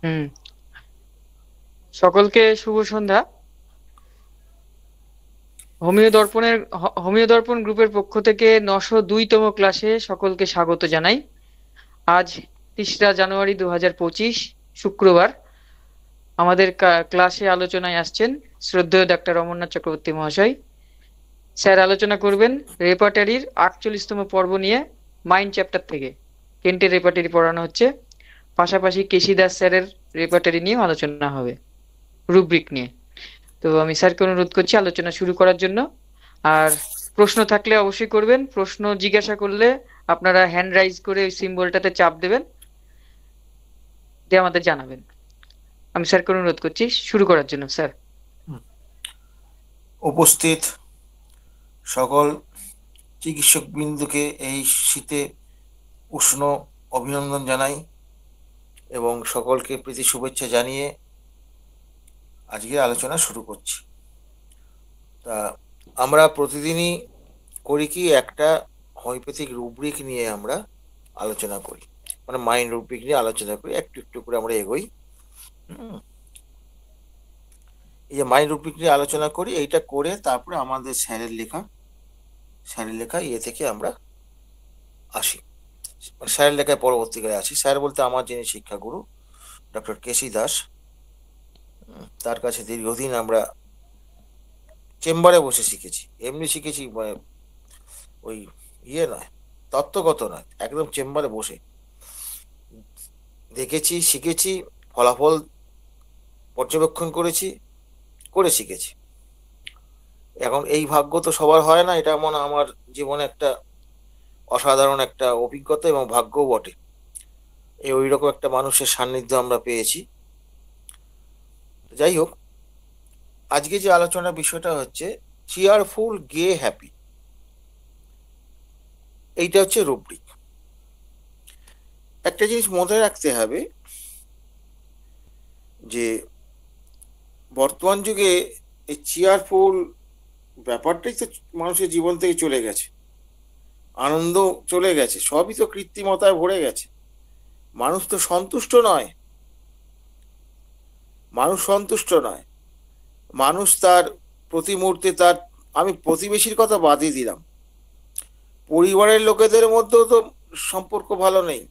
হুম। সকলকে শুভ সন্ধ্যা। হোমিও দর্পণ গ্রুপের পক্ষ থেকে 902তম ক্লাসে সকলকে স্বাগত জানাই। আজ 3রা জানুয়ারি 2025, শুক্রবার। আমাদের ক্লাসে আলোচনায় আসছেন শ্রদ্ধেয় ডাক্তার অমরনাথ চক্রবর্তী মহাশয়। স্যার আলোচনা করবেন রেপার্টারির 48তম পর্ব নিয়ে, মাইন্ড চ্যাপ্টার থেকে। কেন্টের রেপার্টারি পড়ানো হচ্ছে, পাশাপাশি কেশি দাস স্যারের রেপার্টারি নিয়ে আলোচনা হবে, রুব্রিক নিয়ে। তো আমি স্যারকে অনুরোধ করছি আলোচনা শুরু করার জন্য। আর প্রশ্ন থাকলে অবশ্যই করবেন। প্রশ্ন জিজ্ঞাসা করলে আপনারা হ্যান্ড রাইজ করে ওই সিম্বলটাতে চাপ দেবেন, দিয়ে আমাদের জানাবেন। আমি স্যারকে অনুরোধ করছি শুরু করার জন্য, স্যার। উপস্থিত সকল চিকিৎসক বিন্দুকে এই শীতে উষ্ণ অভিনন্দন জানাই এবং সকলকে প্রীতি শুভেচ্ছা জানিয়ে আজকে আলোচনা শুরু করছি। তা আমরা প্রতিদিনই করি কি, একটা হোমিওপ্যাথিক রুব্রিক নিয়ে আমরা আলোচনা করি, মানে মাইন্ড রুব্রিক নিয়ে আলোচনা করি, একটু একটু করে আমরা এগোই। এই যে মাইন্ড রুব্রিক নিয়ে আলোচনা করি, এইটা করে তারপরে আমাদের স্যারের লেখা ইয়ে থেকে আমরা আসি, স্যারের লেখায় পরবর্তীকালে আসি। স্যার বলতে আমার যিনি শিক্ষাগুরু ডক্টর কেসি দাস, তার কাছে দীর্ঘদিন আমরা চেম্বারে বসে শিখেছি। এমনি শিখেছি, মানে ওই ইয়ে নয়, তত্ত্বগত নয়, একদম চেম্বারে বসে দেখেছি, শিখেছি, ফলাফল পর্যবেক্ষণ করেছি, করে শিখেছি। এখন এই ভাগ্য তো সবার হয় না, এটা মনে আমার জীবনে একটা অসাধারণ একটা অভিজ্ঞতা এবং ভাগ্যও বটে। এই ওই রকম একটা মানুষের সান্নিধ্য আমরা পেয়েছি। যাই হোক, আজকে যে আলোচনার বিষয়টা হচ্ছে চিয়ারফুল গে হ্যাপি। এইটা হচ্ছে রুব্রিক। একটা জিনিস মনে রাখতে হবে যে বর্তমান যুগে এই চিয়ারফুল ব্যাপারটাই তো মানুষের জীবন থেকে চলে গেছে, আনন্দ চলে গেছে, সবই তো কৃত্রিমতায় ভরে গেছে। মানুষ তো সন্তুষ্ট নয়, মানুষ সন্তুষ্ট নয়। মানুষ তার প্রতি মুহূর্তে তার, আমি প্রতিবেশীর কথা বাদই দিলাম, পরিবারের লোকেদের মধ্যেও তো সম্পর্ক ভালো নেই।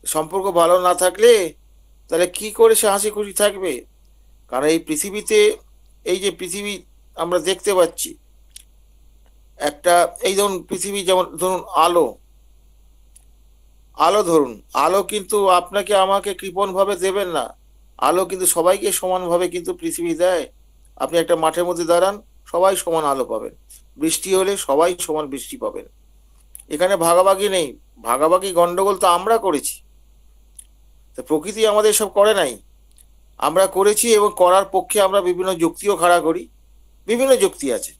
সম্পর্ক ভালো না থাকলে তাহলে কি করে সে হাসি খুশি থাকবে? কারণ এই পৃথিবীতে, এই যে পৃথিবী আমরা দেখতে পাচ্ছি, একটা, এই ধরুন পৃথিবী যেমন ধরুন আলো, আলো ধরুন, আলো কিন্তু আপনাকে আমাকে কৃপণ ভাবে দেবেন না। আলো কিন্তু সবাইকে সমানভাবে কিন্তু পৃথিবী দেয়। আপনি একটা মাঠের মধ্যে দাঁড়ান, সবাই সমান আলো পাবেন। বৃষ্টি হলে সবাই সমান বৃষ্টি পাবেন। এখানে ভাগাভাগি নেই। ভাগাভাগি গন্ডগোল তো আমরা করেছি, তো প্রকৃতি আমাদের সব করে নাই, আমরা করেছি। এবং করার পক্ষে আমরা বিভিন্ন যুক্তিও খাড়া করি, বিভিন্ন যুক্তি আছে,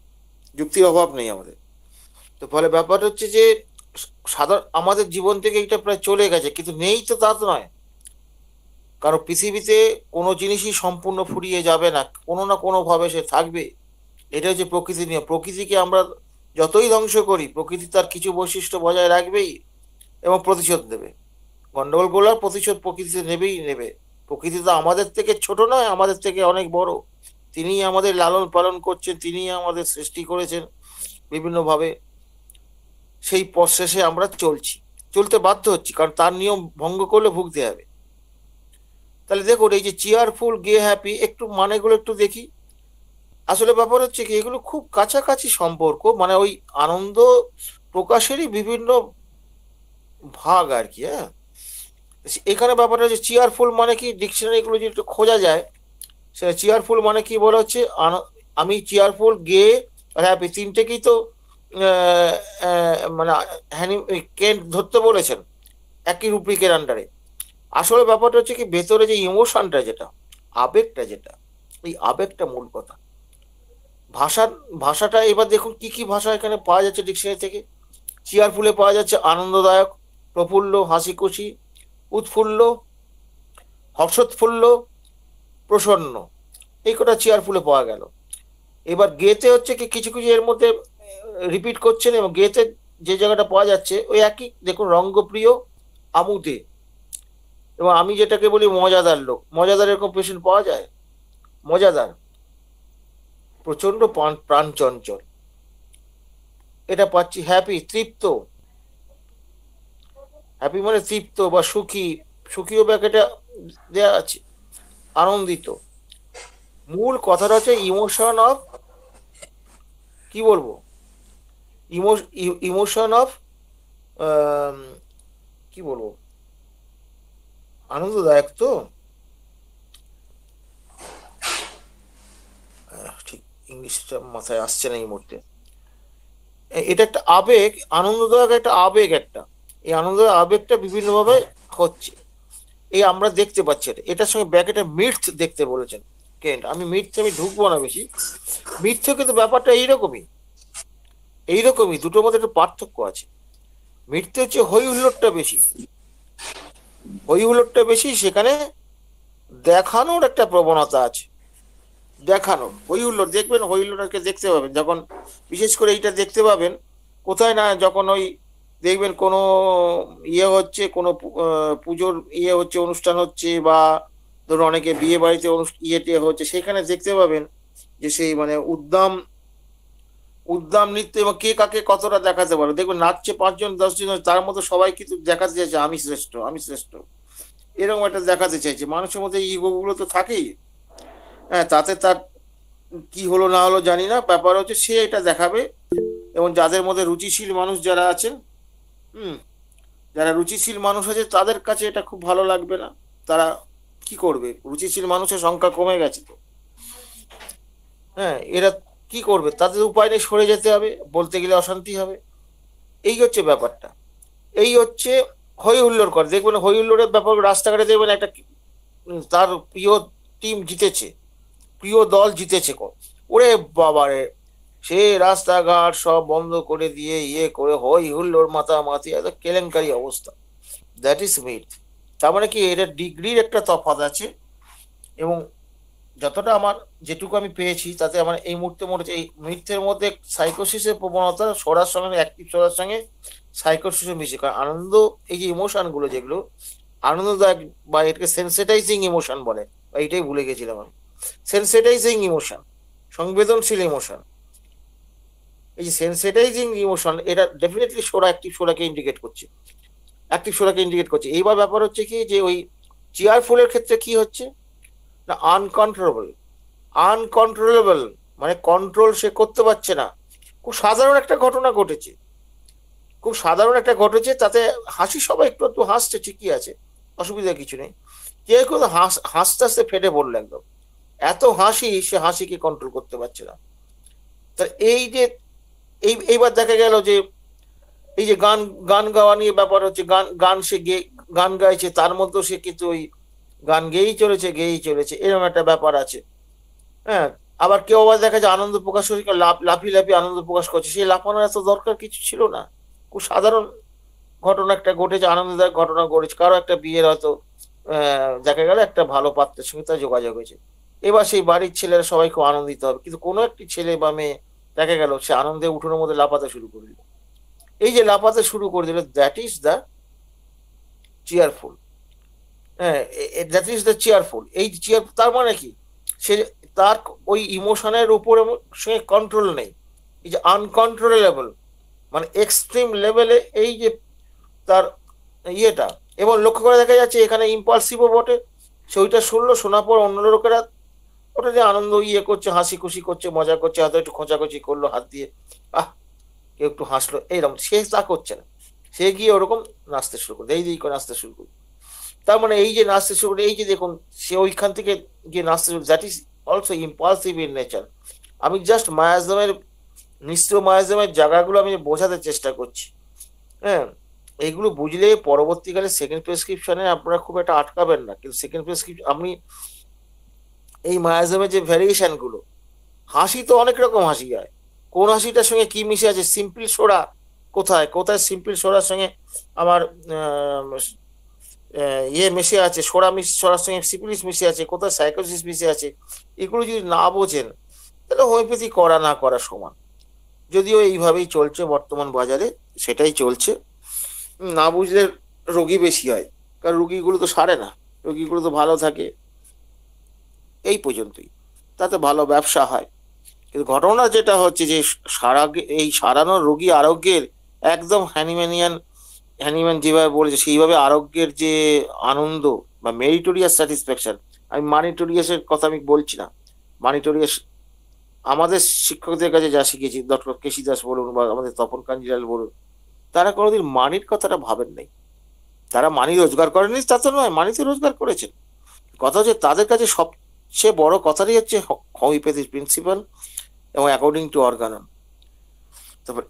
যুক্তির অভাব নেই আমাদের। তো ফলে ব্যাপারটা হচ্ছে যে সাধারণ আমাদের জীবন থেকে এটা প্রায় চলে গেছে, কিন্তু নেই তো তা তো নয়। কারণ পৃথিবীতে কোনো জিনিসই সম্পূর্ণ ফুরিয়ে যাবে না, কোনো না কোনো ভাবে সে থাকবে। এটা হচ্ছে প্রকৃতির নিয়ম। প্রকৃতিকে আমরা যতই ধ্বংস করি, প্রকৃতি তার কিছু বৈশিষ্ট্য বজায় রাখবেই এবং প্রতিশোধ নেবে। গন্ডগোল গোলার প্রতিশোধ প্রকৃতিতে নেবেই নেবে। প্রকৃতি তো আমাদের থেকে ছোট নয়, আমাদের থেকে অনেক বড়। তিনি আমাদের লালন পালন করছেন, তিনি আমাদের সৃষ্টি করেছেন বিভিন্নভাবে। সেই পথ শেষে আমরা চলছি, চলতে বাধ্য হচ্ছি, কারণ তার নিয়ম ভঙ্গ করলে ভুগতে হবে। তাহলে দেখুন, এই যে চিয়ারফুল গে হ্যাপি, একটু মানেগুলো একটু দেখি। আসলে ব্যাপার হচ্ছে কি, এগুলো খুব কাছাকাছি সম্পর্ক, মানে ওই আনন্দ প্রকাশেরই বিভিন্ন ভাগ আর কি। হ্যাঁ, এখানে ব্যাপারটা হচ্ছে চিয়ারফুল মানে কি, ডিকশনারি এগুলো যদি একটু খোঁজা যায়, সেটা চিয়ারফুল মানে কি বলা হচ্ছে, আমি চিয়ারফুল গে আর হ্যাপি তিনটেকেই তো মানে কেন্ট ধরতে বলেছেন একই রুব্রিকের আন্ডারে। আসলে ব্যাপারটা হচ্ছে কি, ভেতরে যে ইমোশনটা, যেটা আবেগটা, যেটা এই আবেগটা মূল কথা। ভাষা, ভাষাটা এবার দেখুন কি কি ভাষা এখানে পাওয়া যাচ্ছে ডিকশনারি থেকে। চেয়ারফুলে পাওয়া যাচ্ছে আনন্দদায়ক, প্রফুল্ল, হাসি খুশি, উৎফুল্ল, হর্ষোৎফুল্ল, প্রসন্ন। এই কটা চেয়ারফুলে পাওয়া গেল। এবার গেতে হচ্ছে কি, কিছু কিছু এর মধ্যে রিপিট করছেন, এবং গেতে, যে, যে জায়গাটা পাওয়া যাচ্ছে ওই একই, দেখুন রঙ্গপ্রিয়, আমুদে, এবং আমি যেটাকে বলি মজাদার লোক, মজাদার এরকম পেশেন্ট পাওয়া যায়? মজাদার, প্রচন্ড প্রাণ চঞ্চল, এটা পাচ্ছি। হ্যাপি, তৃপ্ত, হ্যাপি মানে তৃপ্ত বা সুখী, সুখীও ব্যাকেটে দেওয়া আছে, আনন্দিত। মূল কথাটা হচ্ছে ইমোশন অফ, কি বলবো, ইমোশন অফ, কি বলবো, আনন্দদায়ক তো, ঠিক ইংলিশটা মাথায় আসছে না এই মুহূর্তে। এটা একটা আবেগ, আনন্দদায়ক একটা আবেগ একটা, এই আনন্দদায়ক আবেগটা বিভিন্নভাবে হচ্ছে, এই আমরা দেখতে পাচ্ছি। এটার সঙ্গে ব্যাকেটে মিথ দেখতে বলেছেন কেন্ট। আমি মিথ, আমি ঢুকবো না বেশি। মিথ কিন্তু ব্যাপারটা এইরকমই, এইরকমই, দুটোর মধ্যে একটা পার্থক্য আছে। মিথ্যে হচ্ছে হই হুল্লোড়টা বেশি, হই হুল্লোড়টা বেশি, সেখানে দেখানোর একটা প্রবণতা আছে, দেখানো হই হুল্লোড়। দেখবেন হই হুল্লোড়কে দেখতে পাবেন যখন, বিশেষ করে এইটা দেখতে পাবেন কোথায় না, যখন ওই দেখবেন কোনো ইয়ে হচ্ছে, কোনো পুজোর ইয়ে হচ্ছে, অনুষ্ঠান হচ্ছে, বা ধরুন অনেকে বিয়ে বাড়িতে ইয়েতে হচ্ছে, সেখানে দেখতে পাবেন যে সেই মানে উদ্দাম উদ্দাম নৃত্য, এবং কে কাকে কতটা দেখাতে পারে। দেখবেন নাচছে 5 জন 10 জন, তার মধ্যে সবাই কিন্তু দেখাতে চাইছে আমি শ্রেষ্ঠ, আমি শ্রেষ্ঠ, এরকম একটা দেখাতে চাইছে। মানুষের মধ্যে ইগো গুলো তো থাকেই। হ্যাঁ, তাতে তার কি হলো না হলো জানি না, ব্যাপার হচ্ছে সে এটা দেখাবে। এবং যাদের মধ্যে রুচিশীল মানুষ যারা আছেন, হুম, যারা রুচিশীল মানুষ আছে তাদের কাছে এটা খুব ভালো লাগবে না। তারা কি করবে, রুচিশীল মানুষের সংখ্যা কমে গেছে তো। হ্যাঁ, এরা কি করবে, তাদের উপায় নেই, সরে যেতে হবে, বলতে গেলে অশান্তি হবে। এই হচ্ছে ব্যাপারটা, এই হচ্ছে হই হুল্লোড় করে। দেখবেন হই হুল্লোড়ের ব্যাপার, রাস্তাঘাটে দেখবেন একটা তার প্রিয় টিম জিতেছে, প্রিয় দল জিতেছে, ওরে বাবারে, সে রাস্তাঘাট সব বন্ধ করে দিয়ে ইয়ে করে হই হুল্লোড় মাতামাতি, এত কেলেঙ্কারি অবস্থা। That is myth. তার মানে কি, এটা ডিগ্রির একটা তফাৎ আছে। এবং যতটা আমার, যেটুকু আমি পেয়েছি তাতে আমার এই মুহূর্তে মনে হচ্ছে এই মিথ্যের মধ্যে সাইকোসিসের প্রবণতা, সরার সঙ্গে, অ্যাক্টিভ সরার সঙ্গে সাইকোসিসের মিশে। কারণ আনন্দ, এই যে ইমোশন গুলো যেগুলো আনন্দদায়ক, বা এটাকে সেন্সিটাইজিং ইমোশন বলে, বা এটাই ভুলে গেছিলাম আমি, সেন্সিটাইজিং ইমোশন, সংবেদনশীল ইমোশন। এই যে সেন্সিটাইজিং ইমোশন, এটা ডেফিনেটলি সোরা, অ্যাক্টিভ সোরাকে ইন্ডিকেট করছে, অ্যাক্টিভ সোরাকে ইন্ডিকেট করছে। এইবার ব্যাপার হচ্ছে কি, যে ওই চেয়ারফুলের ক্ষেত্রে কি হচ্ছে না, আনকন্ট্রোলেবল, আনকন্ট্রোলেবল মানে কন্ট্রোল সে করতে পারছে না। খুব সাধারণ একটা ঘটনা ঘটেছে, খুব সাধারণ একটা ঘটেছে, তাতে হাসি, সবাই একটু একটু হাসছে, ঠিকই আছে, অসুবিধা কিছু নেই। কেউ কেউ হাসতে হাসতে ফেটে পড়লো একদম, এত হাসি, সে হাসিকে কন্ট্রোল করতে পারছে না। তা এই যে এইবার দেখা গেল যে এই যে গান, গান গাওয়া নিয়ে ব্যাপার হচ্ছে, গান গান সে গান গাইছে, তার মধ্যেও সে কিন্তু ওই গান গেয়েই চলেছে, গেয়েই চলেছে, এরকম একটা ব্যাপার আছে। হ্যাঁ, আবার কেউ আবার দেখা যায় আনন্দ প্রকাশ করে লাফিয়ে লাফিয়ে আনন্দ প্রকাশ করছে, সেই লাফানোর এত দরকার কিছু ছিল না। খুব সাধারণ ঘটনা একটা ঘটেছে, আনন্দদায়ক ঘটনা ঘটেছে, কারো একটা বিয়ের হয়তো দেখা গেল একটা ভালো পাত্রের সঙ্গে তার যোগাযোগ হয়েছে, এবার সেই বাড়ির ছেলেরা সবাই খুব আনন্দিত হবে, কিন্তু কোনো একটি ছেলে বা মেয়ে দেখা গেল সে আনন্দে উঠোনের মধ্যে লাফাতে শুরু করে দিল। এই যে লাফাতে শুরু করে দিল, দ্যাট ইজ দ্য চেয়ারফুল। হ্যাঁ, দ্যাট ইজ দ্য চেয়ারফুল। এই চেয়ার তার মানে কি, সে তার ওই ইমোশনের উপরে সে কন্ট্রোল নেই, এই যে আনকন্ট্রোলেবল, মানে এক্সট্রিম লেভেলে এই যে তার ইয়েটা। এবং লক্ষ্য করে দেখা যাচ্ছে এখানে ইম্পালসিভও বটে, সে ওইটা শুনলো, শোনার পর অন্য লোকেরা ওটা যে আনন্দ ইয়ে করছে, হাসি খুশি করছে, মজা করছে, হয়তো একটু খোঁচাখুচি করলো হাত দিয়ে, আহ, কেউ একটু হাসলো, এইরকম। সে তা করছে না, সে গিয়ে ওরকম নাচতে শুরু করবে, এই করে নাচতে শুরু করবে। তার মানে এই যে নাচতে শুরু করে, এই যে দেখুন সে ওইখান থেকে গিয়ে নাচতে শুরু, that is also impulsive in nature. আমি জাস্ট মায়াজমের, নিঃস্ব মায়াজমের জায়গাগুলো আমি বোঝাতে চেষ্টা করছি। হ্যাঁ, এইগুলো বুঝলে পরবর্তীকালে সেকেন্ড প্রেসক্রিপশনে আপনারা খুব একটা আটকাবেন না। কিন্তু সেকেন্ড প্রেসক্রিপশন, আমি এই মায়াজমের যে ভ্যারিয়েশন গুলো, হাসি তো অনেক রকম হাসি হয়, কোন হাসিটার সঙ্গে কি মিশে আছে, সিম্পল সোডা কোথায় কোথায়, সিম্পল সোডার সঙ্গে আমার ইয়ে মিশে আছে, সোডার সঙ্গে সিপিলিস মিশে আছে, কোথায় সাইকোসিস মিশে আছে, এগুলো যদি না বোঝেন তাহলে হোমিওপ্যাথি করা না করা সমান। যদিও এইভাবেই চলছে বর্তমান বাজারে, সেটাই চলছে। না বুঝলে রোগী বেশি হয়, কারণ রুগীগুলো তো সারে না। রোগীগুলো তো ভালো থাকে, এই পর্যন্তই, তাতে ভালো ব্যবসা হয়। কিন্তু ঘটনা যেটা হচ্ছে যে এই সারানো রোগী আরোগ্যের একদম হ্যানিম্যান যেভাবে বলেছে সেইভাবে আরোগ্যের যে আনন্দ বা মেরিটোরিয়াস স্যাটিসফ্যাকশন, আমি মানিটোরিয়াসের কথা আমি বলছি না। মানিটোরিয়াস আমাদের শিক্ষকদের কাছে যা শিখেছি, ডক্টর কেশি দাস বলুন বা আমাদের তপন কাঞ্জিলাল বলুন, তারা কোনোদিন মানির কথাটা ভাবেন নাই। তারা মানি রোজগার করেনি তা তো নয়, মানি তো রোজগার করেছেন। কথা হচ্ছে তাদের কাছে সবচেয়ে বড় কথাটাই হচ্ছে হোমিওপ্যাথির প্রিন্সিপাল এবং অ্যাকর্ডিং টু অর্গানন। তারপর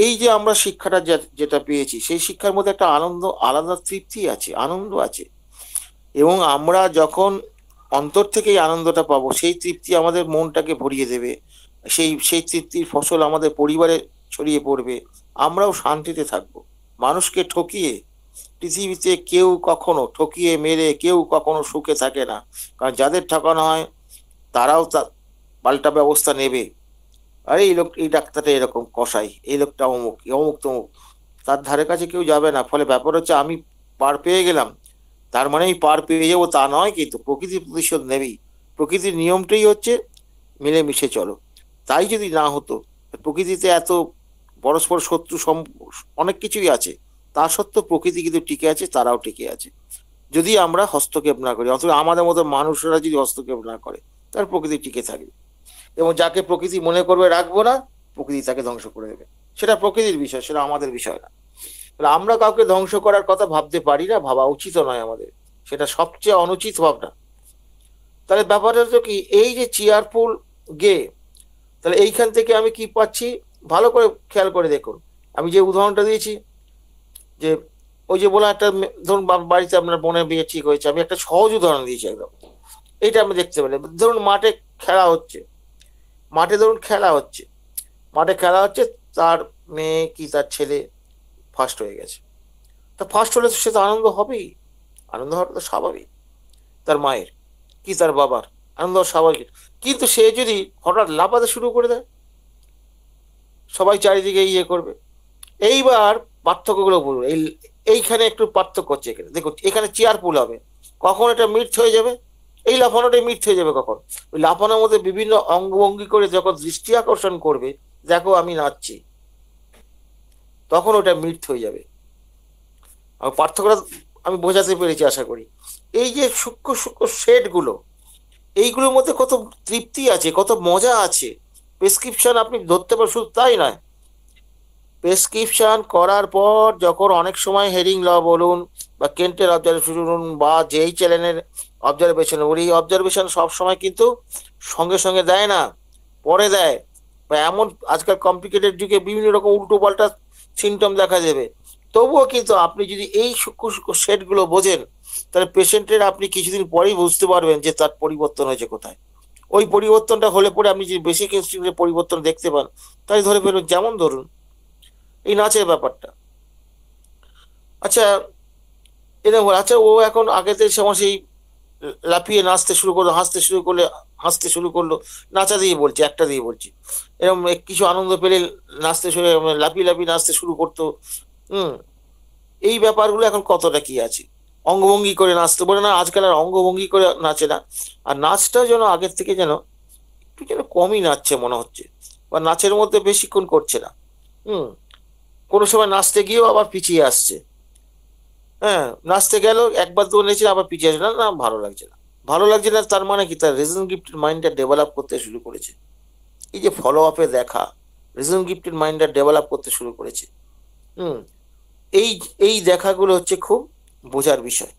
এই যে আমরা শিক্ষাটা যেটা পেয়েছি, সেই শিক্ষার মধ্যে একটা আনন্দ, আলাদা তৃপ্তি আছে, আনন্দ আছে। এবং আমরা যখন অন্তর থেকে এই আনন্দটা পাবো, সেই তৃপ্তি আমাদের মনটাকে ভরিয়ে দেবে। সেই তৃপ্তির ফসল আমাদের পরিবারে ছড়িয়ে পড়বে, আমরাও শান্তিতে থাকবো। মানুষকে ঠকিয়ে পৃথিবীতে কেউ কখনো, ঠকিয়ে মেরে কেউ কখনো সুখে থাকে না। কারণ যাদের ঠকানো হয় তারাও পাল্টা ব্যবস্থা নেবে। আরে এই ডাক্তারটা এরকম কসাই, এই লোকটা অমুক অমুক তমুক, তার ধারে কাছে কেউ যাবে না। ফলে ব্যাপার হচ্ছে আমি পার পেয়ে গেলাম, তার মানে আমি পার পেয়ে যাবো তা নয়, কিন্তু প্রকৃতির প্রতিশোধ নেবেই। প্রকৃতির নিয়মটাই হচ্ছে মিলেমিশে চলো। তাই যদি না হতো, প্রকৃতিতে এত পরস্পর শত্রু অনেক কিছুই আছে, তা সত্ত্বেও প্রকৃতি কিন্তু টিকে আছে, তারাও টিকে আছে। যদি আমরা হস্তক্ষেপ না করি, অথবা আমাদের মতো মানুষরা যদি হস্তক্ষেপ না করে, তার প্রকৃতি টিকে থাকবে। এবং যাকে প্রকৃতি মনে করবে রাখবো না, প্রকৃতি তাকে ধ্বংস করে দেবে। সেটা প্রকৃতির বিষয়, সেটা আমাদের বিষয় না। তাহলে আমরা কাউকে ধ্বংস করার কথা ভাবতে পারি না, ভাবা উচিত নয় আমাদের, সেটা সবচেয়ে অনুচিত ভাবনা। তাহলে ব্যাপারটা হচ্ছে কি, এই যে চেয়ারফুল গে, তাহলে এইখান থেকে আমি কি পাচ্ছি, ভালো করে খেয়াল করে দেখুন। আমি যে উদাহরণটা দিয়েছি, যে ওই যে বলা একটা ধরুন বাড়িতে আপনার বোনের বিয়ে ঠিক হয়েছে, আমি একটা সহজ উদাহরণ দিয়েছি একদম। এইটা আমি দেখতে পেলে, ধরুন মাঠে খেলা হচ্ছে, মাঠে ধরুন খেলা হচ্ছে, মাঠে খেলা হচ্ছে, তার মেয়ে কি তার ছেলে ফার্স্ট হয়ে গেছে। তা ফার্স্ট হলে সে তো আনন্দ হবেই, আনন্দ হওয়াটা তো স্বাভাবিক। তার মায়ের কি তার বাবার আনন্দ হওয়া স্বাভাবিক। কিন্তু সে যদি হঠাৎ লাফাতে শুরু করে দেয়, সবাই চারিদিকে ইয়ে করবে। এইবার পার্থক্যগুলো বলুন, এইখানে একটু পার্থক্য হচ্ছে। এখানে দেখুন, এখানে চেয়ারফুল হবে, কখন এটা মিথ্য হয়ে যাবে, এই লাফানোটাই মিথ্য হয়ে যাবে কখন, ওই লাফানোর মধ্যে বিভিন্ন অঙ্গভঙ্গি করে যখন দৃষ্টি আকর্ষণ করবে, দেখো আমি নাচছি, তখন ওটা মিথ্য হয়ে যাবে। পার্থক্যটা আমি বোঝাতে পেরেছি আশা করি। এই যে সূক্ষ্ম সূক্ষ্ম শেডগুলো, এইগুলোর মধ্যে কত তৃপ্তি আছে, কত মজা আছে। প্রেসক্রিপশন আপনি ধরতে পারেন, শুধু তাই নয়, প্রেসক্রিপশন করার পর যখন অনেক সময় হেরিং ল বলুন বা কেন্টের অবজারভেশন বলুন বা যেই চ্যানেলের অবজারভেশন বলি, এই অবজারভেশন সবসময় কিন্তু সঙ্গে সঙ্গে দেয় না, পরে দেয়। বা এমন আজকাল কমপ্লিকেটেড যুগে বিভিন্ন রকম উল্টো পাল্টা সিমটম দেখা দেবে। তবুও কিন্তু আপনি যদি এই সূক্ষ্ম সূক্ষ্ম সেটগুলো বোঝেন, তাহলে পেশেন্টের আপনি কিছুদিন পরেই বুঝতে পারবেন যে তার পরিবর্তন হয়েছে কোথায়। ওই পরিবর্তনটা হলে পরে আপনি যদি বেশি ইনস্টিটিউটের পরিবর্তন দেখতে পান, তাই ধরে ফেলুন। যেমন ধরুন এই নাচের ব্যাপারটা, আচ্ছা এরকম, আচ্ছা ও এখন আগেতে সময় সেই লাফিয়ে নাচতে শুরু করলো, হাসতে শুরু করলো, নাচা দিয়ে বলছি, একটা দিয়ে বলছি, এরকম কিছু আনন্দ পেলে নাচতে শুরু, লাফিয়ে লাফিয়ে নাচতে শুরু করতো। হুম, এই ব্যাপারগুলো এখন কতটা কি আছে, অঙ্গভঙ্গি করে নাচতে বলে না, আজকাল আর অঙ্গভঙ্গি করে নাচে না। আর নাচটাও যেন আগের থেকে যেন একটু যেন কমই নাচছে মনে হচ্ছে, বা নাচের মধ্যে বেশিক্ষণ করছে না। হুম, কোনো সময় নাচতে গিয়েও আবার পিছিয়ে আসছে। হ্যাঁ, নাচতে গেল একবার দু নেচে আবার পিছিয়ে আসবে, না না ভালো লাগছে না, ভালো লাগছে না, তার মানে কি তার রিজন গিফটেড মাইন্ডটা ডেভেলপ করতে শুরু করেছে। এই যে ফলো আপে দেখা, রিজন গিফটেড মাইন্ডটা ডেভেলপ করতে শুরু করেছে। হুম, এই এই দেখাগুলো হচ্ছে খুব বোঝার বিষয়।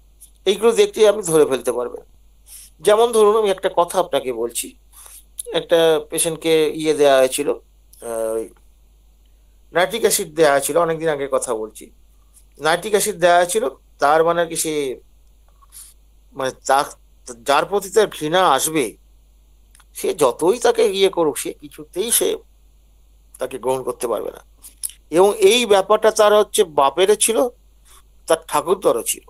এইগুলো দেখতে আপনি ধরে ফেলতে পারবেন। যেমন ধরুন আমি একটা কথা আপনাকে বলছি, একটা পেশেন্টকে দেওয়া হয়েছিল, নাইট্রিক অ্যাসিড দেওয়া হয়েছিল, অনেকদিন আগের কথা বলছি। নাইট্রিক অ্যাসিড দেওয়া হয়েছিল, তার মানে কি সে, মানে যার প্রতি তার ঘৃণা আসবে, সে যতই তাকে করুক, সে কিছুতেই সে তাকে গ্রহণ করতে পারবে না। এবং এই ব্যাপারটা তার হচ্ছে বাপেরও ছিল, তার ঠাকুরদারও ছিল।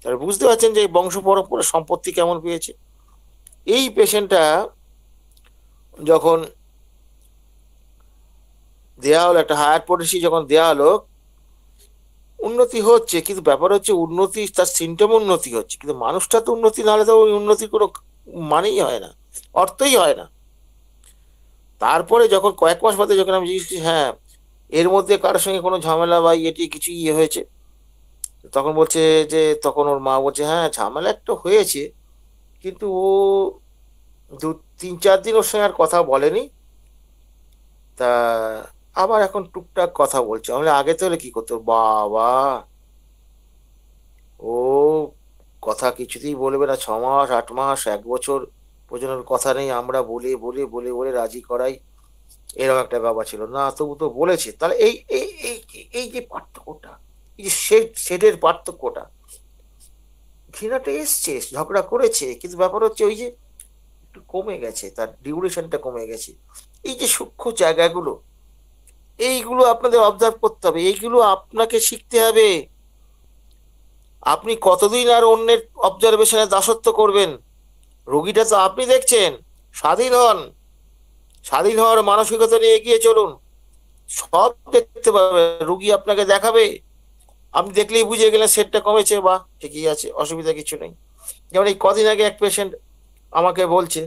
তারা বুঝতে পারছেন যে এই বংশ পরম্পরা সম্পত্তি কেমন পেয়েছে। এই পেশেন্টটা যখন দেয়া হলো, একটা হায়ার পলিসি যখন দেয়া হলো, উন্নতি হচ্ছে, কিন্তু ব্যাপার হচ্ছে উন্নতি, তার সিমটম উন্নতি হচ্ছে, কিন্তু মানুষটা তো উন্নতি না হলে তো ওই উন্নতির কোনো মানেই হয় না, অর্থই হয় না। তারপরে যখন কয়েক মাস বাদে যখন আমি জিজ্ঞেস করছি, হ্যাঁ এর মধ্যে কারোর সঙ্গে কোনো ঝামেলা বা এটি কিছু হয়েছে, তখন বলছে যে, তখন ওর মা বলছে হ্যাঁ ঝামেলা একটু হয়েছে, কিন্তু ও 2-3-4 দিন ওর সঙ্গে আর কথা বলেনি। তা আবার এখন টুকটাক কথা বলছে। আমি বলি, আগে তাহলে কি করতো বাবা, ও কথা কিছুতেই বলবে না, 6 মাস 8 মাস 1 বছর পর্যন্ত ওর কথা নেই, আমরা বলে বলে বলে বলে রাজি করাই, এরকম একটা ব্যাপার ছিল না, তবু তো বলেছে। তাহলে এই এই এই এই যে পার্থক্যটা, এই যে শেডের পার্থক্যটা, ঘৃণাটা এসছে, ঝগড়া করেছে, কিন্তু ব্যাপার হচ্ছে ওই যে একটু কমে গেছে, তার ডিউরেশনটা কমে গেছে। এই যে সূক্ষ্ম জায়গাগুলো, এইগুলো আপনাদের অবজার্ভ করতে হবে, এইগুলো আপনাকে শিখতে হবে। আপনি কতদিন আর অন্যের অবজারভেশনে দাসত্ব করবেন? রোগীটা তো আপনি দেখছেন, স্বাধীন হন, স্বাধীন হওয়ার মানসিকতা নিয়ে এগিয়ে চলুন, সব দেখতে পাবেন, রুগী আপনাকে দেখাবে, আপনি দেখলেই বুঝে গেলেন সেটটা কমেছে, বা ঠিকই আছে, অসুবিধা কিছু নেই। যেমন এই কদিন আগে এক পেশেন্ট আমাকে বলছে,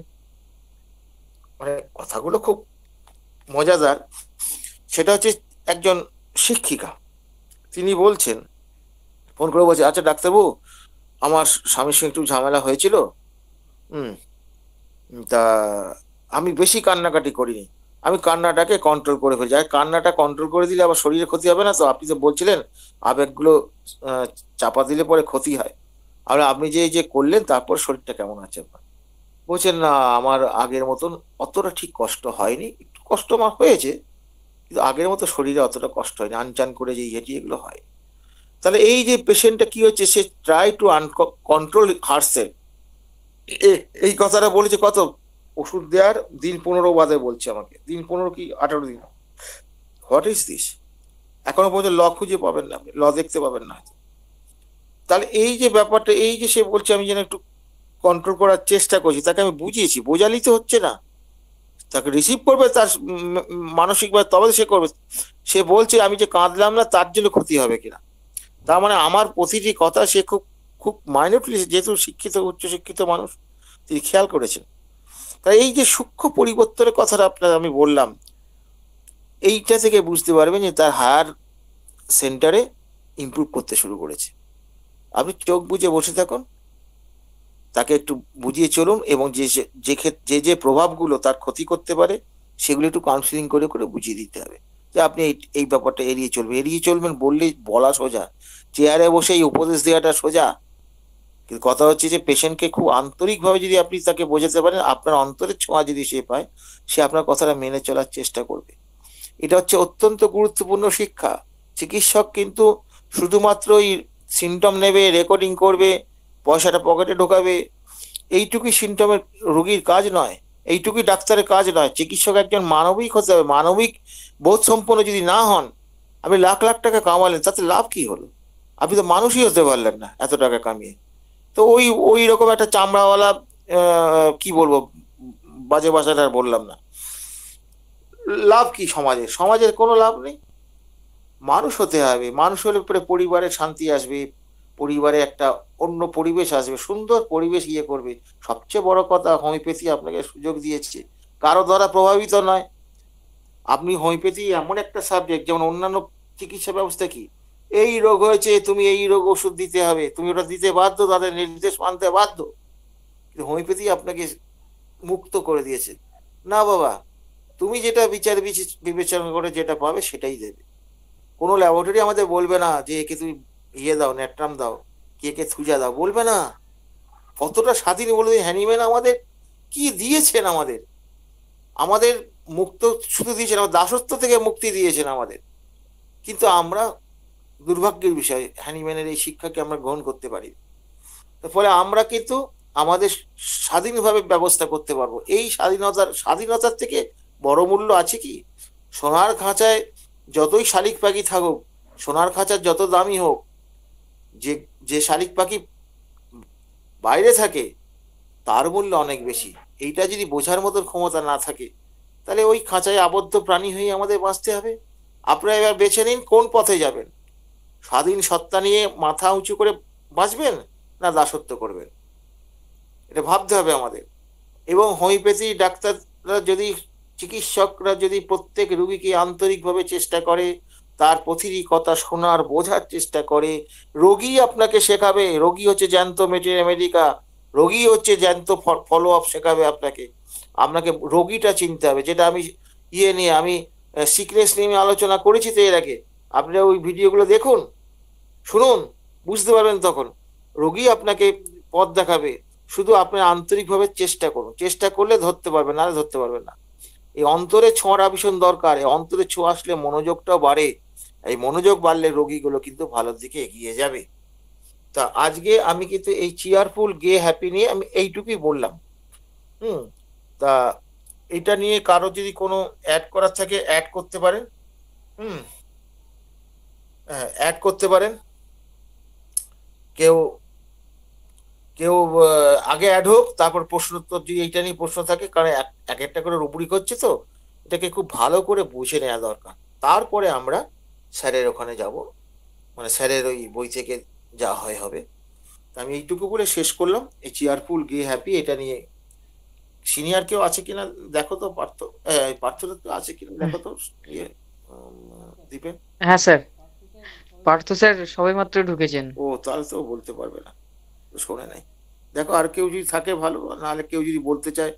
মানে কথাগুলো খুব মজাদার, সেটা হচ্ছে একজন শিক্ষিকা, তিনি বলছেন, ফোন করে বলছে, আচ্ছা ডাক্তারবাবু, আমার স্বামীর সঙ্গে একটু ঝামেলা হয়েছিল, হুম, তা আমি বেশি কান্নাকাটি করিনি, আমি কান্নাটাকে কন্ট্রোল করে ফেলছি। আর কান্নাটা কন্ট্রোল করে দিলে আবার শরীরে ক্ষতি হবে না তো? আপনি তো বলছিলেন আবেগগুলো আহ, চাপা দিলে পরে ক্ষতি হয়। আর আপনি যে এই যে করলেন, তারপর শরীরটা কেমন আছে আপনার? বলছেন না, আমার আগের মতন অতটা ঠিক কষ্ট হয়নি, একটু কষ্ট আমার হয়েছে, কিন্তু আগের মতো শরীরে অতটা কষ্ট হয়নি, আনচান করে যে হেঁটে এগুলো হয়। তাহলে এই যে পেশেন্টটা কি হচ্ছে, সে ট্রাই টু কন্ট্রোল হারসেলফ। এই কথাটা বলেছে কত, ওষুধ দেওয়ার দিন 15 বাদে বলছে আমাকে, দিন 15 কি 18 দিন। What is this? এখনো পর্যন্ত ল খুঁজে পাবেন না, আপনি ল দেখতে পাবেন না। তাহলে এই যে ব্যাপারটা, এই যে সে বলছে আমি যেন একটু কন্ট্রোল করার চেষ্টা করছি, তাকে আমি বুঝিয়েছি, বোঝালেই তো হচ্ছে না। তাকে রিসিভ করবে তার মানসিকভাবে, তবে সে করবে। সে বলছে আমি যে কাঁদলাম না তার জন্য ক্ষতি হবে কিনা, তার মানে আমার প্রতিটি কথা সে খুব খুব মাইনরলি, যেহেতু শিক্ষিত উচ্চশিক্ষিত মানুষ, তিনি খেয়াল করেছেন। তাই এই যে সূক্ষ্ম পরিবর্তনের কথাটা আপনার আমি বললাম, এইটা থেকে বুঝতে পারবেন যে তার হায়ার সেন্টারে ইমপ্রুভ করতে শুরু করেছে। আপনি চোখ বুজে বসে থাকুন, তাকে একটু বুঝিয়ে চলুন, এবং যে যে যে যে যে প্রভাবগুলো তার ক্ষতি করতে পারে, সেগুলো একটু কাউন্সিলিং করে করে বুঝিয়ে দিতে হবে, যে আপনি এই এই ব্যাপারটা এড়িয়ে চলবেন, বললেই বলা সোজা, চেয়ারে বসে এই উপদেশ দেওয়াটা সোজা। কিন্তু কথা হচ্ছে যে পেশেন্টকে খুব আন্তরিকভাবে যদি আপনি তাকে বোঝাতে পারেন, আপনার অন্তরের ছোঁয়া যদি সে পায়, সে আপনার কথাটা মেনে চলার চেষ্টা করবে। এটা হচ্ছে অত্যন্ত গুরুত্বপূর্ণ শিক্ষা। চিকিৎসক কিন্তু শুধুমাত্র ওই সিমটম নেবে, রেকর্ডিং করবে, পয়সাটা পকেটে ঢোকাবে, এইটুকুই সিমটমের রোগীর কাজ নয়, এইটুকুই ডাক্তারের কাজ নয়। চিকিৎসক একজন মানবিক হতে হবে, মানবিক বোধ সম্পন্ন যদি না হন, আপনি লাখ লাখ টাকা কামালেন, তাতে লাভ কি হলো? আপনি তো মানুষই হতে পারলেন না এত টাকা কামিয়ে। তো ওই ওই রকম একটা চামড়াওয়ালা, কি বলবো, বাজে ভাষাটা আর বললাম না, লাভ কি সমাজের? সমাজের কোনো লাভ নেই। মানুষ হতে হবে, মানুষ হলে পরে পরিবারে শান্তি আসবে, পরিবারে একটা অন্য পরিবেশ আসবে, সুন্দর পরিবেশ করবে। সবচেয়ে বড় কথা, হোমিওপ্যাথি আপনাকে সুযোগ দিয়েছে, কারো দ্বারা প্রভাবিত নয়। আপনি হোমিওপ্যাথি এমন একটা সাবজেক্ট, যেমন অন্যান্য চিকিৎসা ব্যবস্থা কি, এই রোগ হয়েছে তুমি এই রোগ ওষুধ দিতে হবে, তুমি ওটা দিতে বাধ্য, তাদের নির্দেশ মানতে বাধ্য। কিন্তু হোমিওপ্যাথি আপনাকে মুক্ত করে দিয়েছে, না বাবা, তুমি যেটা বিবেচনা করে যেটা পাবে সেটাই দেবে। কোনো ল্যাবরেটরি আমাদের বলবে না যে একে তুমি দাও, ন্যাট্রাম দাও, কে কে থুজা দাও, বলবে না। কতটা স্বাধীন বলে দিন, হ্যানিম্যান আমাদের কি দিয়েছেন, আমাদের আমাদের মুক্ত শুধু দিয়েছেন, আমার দাসত্ব থেকে মুক্তি দিয়েছেন আমাদের। কিন্তু আমরা, দুর্ভাগ্যের বিষয়, হ্যানিম্যানের এই শিক্ষাকে আমরা গ্রহণ করতে পারি। ফলে আমরা কিন্তু আমাদের স্বাধীনভাবে ব্যবস্থা করতে পারবো। এই স্বাধীনতার থেকে বড় মূল্য আছে কি? সোনার খাঁচায় যতই শালিক পাখি থাকুক, সোনার খাঁচার যত দামি হোক, যে যে শালিক পাখি বাইরে থাকে তার মূল্য অনেক বেশি। এইটা যদি বোঝার মতন ক্ষমতা না থাকে, তাহলে ওই খাঁচায় আবদ্ধ প্রাণী হয়ে আমাদের বাঁচতে হবে। আপনারা এবার বেছে নিন কোন পথে যাবেন। স্বাধীন সত্তা নিয়ে মাথা উঁচু করে বাঁচবেন না দাসত্ব করবেন, এটা ভাবতে হবে আমাদের। এবং হোমিওপ্যাথি ডাক্তাররা যদি, চিকিৎসকরা যদি প্রত্যেক রুগীকে আন্তরিকভাবে চেষ্টা করে, তার প্রতিটি কথা শোনার বোঝার চেষ্টা করে, রোগী আপনাকে শেখাবে, রোগী হচ্ছে জ্যান্ত মেডিকা, রোগী হচ্ছে জ্যান্ত ফলো আপ শেখাবে আপনাকে। আপনাকে রোগীটা চিনতে হবে, যেটা আমি আমি সিকনেস নিয়ে আলোচনা করেছি তো এর আগে। আপনারা ওই ভিডিওগুলো দেখুন, শুনুন, বুঝতে পারবেন তখন। রোগী আপনাকে পথ দেখাবে, শুধু আপনি আন্তরিকভাবে চেষ্টা করুন, চেষ্টা করলে ধরতে পারবেন, নাহলে ধরতে পারবেন না। এই অন্তরে ছোঁয়াটা ভীষণ দরকার, এই অন্তরে ছোঁয়া আসলে মনোযোগটাও বাড়ে, এই মনোযোগ বাড়লে রোগীগুলো কিন্তু ভালোর দিকে এগিয়ে যাবে। তা আজকে আমি কিন্তু এই চেয়ারফুল গে হ্যাপি নিয়ে আমি এইটুকুই বললাম। তা এটা নিয়ে কারো যদি কোনো অ্যাড করার থাকে অ্যাড করতে পারেন। হ্যাঁ, অ্যাড করতে পারেন। কেউ কেউ আগে অ্যাড হোক, তারপর প্রশ্ন উত্তর যদি এইটা নিয়ে প্রশ্ন থাকে, কারণ এক একটা করে রুব্রিক হচ্ছে তো, এটাকে খুব ভালো করে বুঝে নেওয়া দরকার। তারপরে আমরা স্যারের ওখানে যাব, মানে স্যারের ওই বই থেকে যা হয় হবে। আমি এইটুকু করে শেষ করলাম, এই চেয়ারফুল গে হ্যাপি এটা নিয়ে। সিনিয়র কেউ আছে কিনা দেখো তো, পার্থ তো আছে কিনা দেখো তো, ইয়ে দীপেন। হ্যাঁ স্যার, পার্থ স্যার সবে মাত্র ঢুকেছেন। ও তাহলে তো বলতে পারবে না, শোনে নাই। দেখো আর কেউ যদি থাকে ভালো, নাহলে কেউ যদি বলতে চায়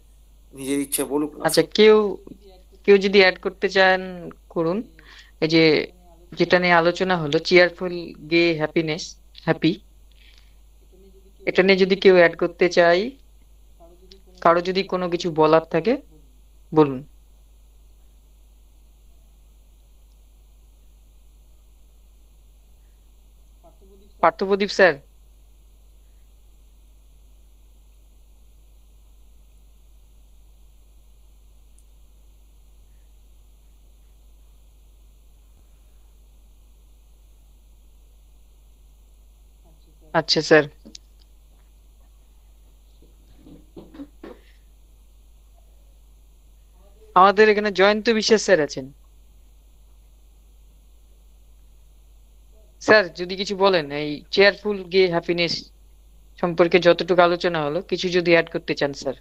নিজের ইচ্ছা বলুক না। আচ্ছা, কেউ কেউ যদি অ্যাড করতে চান করুন। এই যে যেটা নিয়ে আলোচনা হলো, চেয়ারফুল গে হ্যাপিনেস হ্যাপি, এটা নিয়ে যদি কেউ অ্যাড করতে চাই, কারো যদি কোনো কিছু বলার থাকে বলুন। পার্থপ্রদীপ স্যার। আচ্ছা স্যার, আমাদের এখানে জয়ন্ত বিশ্বাস স্যার আছেন। স্যার যদি কিছু বলেন এই চেয়ারফুল গে হ্যাপিনেস সম্পর্কে যতটুকু আলোচনা হলো, কিছু যদি অ্যাড করতে চান স্যার।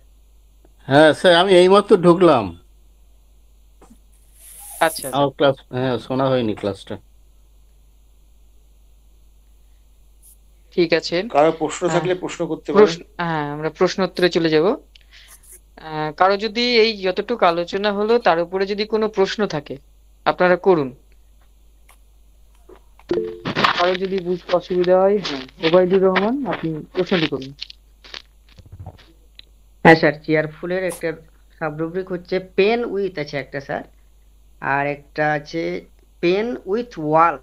হ্যাঁ স্যার, আমি এইমাত্র ঢুকলাম। আচ্ছা আমার স্যার, ক্লাস, হ্যাঁ, শোনা হয়নি ক্লাসটা। ঠিক আছে। কারো প্রশ্ন হ্যাঁ, থাকলে প্রশ্ন করতে পারেন। হ্যাঁ, আমরা প্রশ্ন উত্তরে চলে যাব। কারো যদি এই যতটুকু আলোচনা হলো তার উপরে যদি কোনো প্রশ্ন থাকে আপনারা করুন। কারো যদি বুঝতে অসুবিধা হয়, হ্যাঁ, ওবায়দুর রহমান, আপনি প্রশ্নটি করুন। হ্যাঁ স্যার, চেয়ারফুলের একটা সাবরুব্রিক হচ্ছে পেন উইথ আছে একটা স্যার, আর একটা আছে পেন উইথ ওয়াল।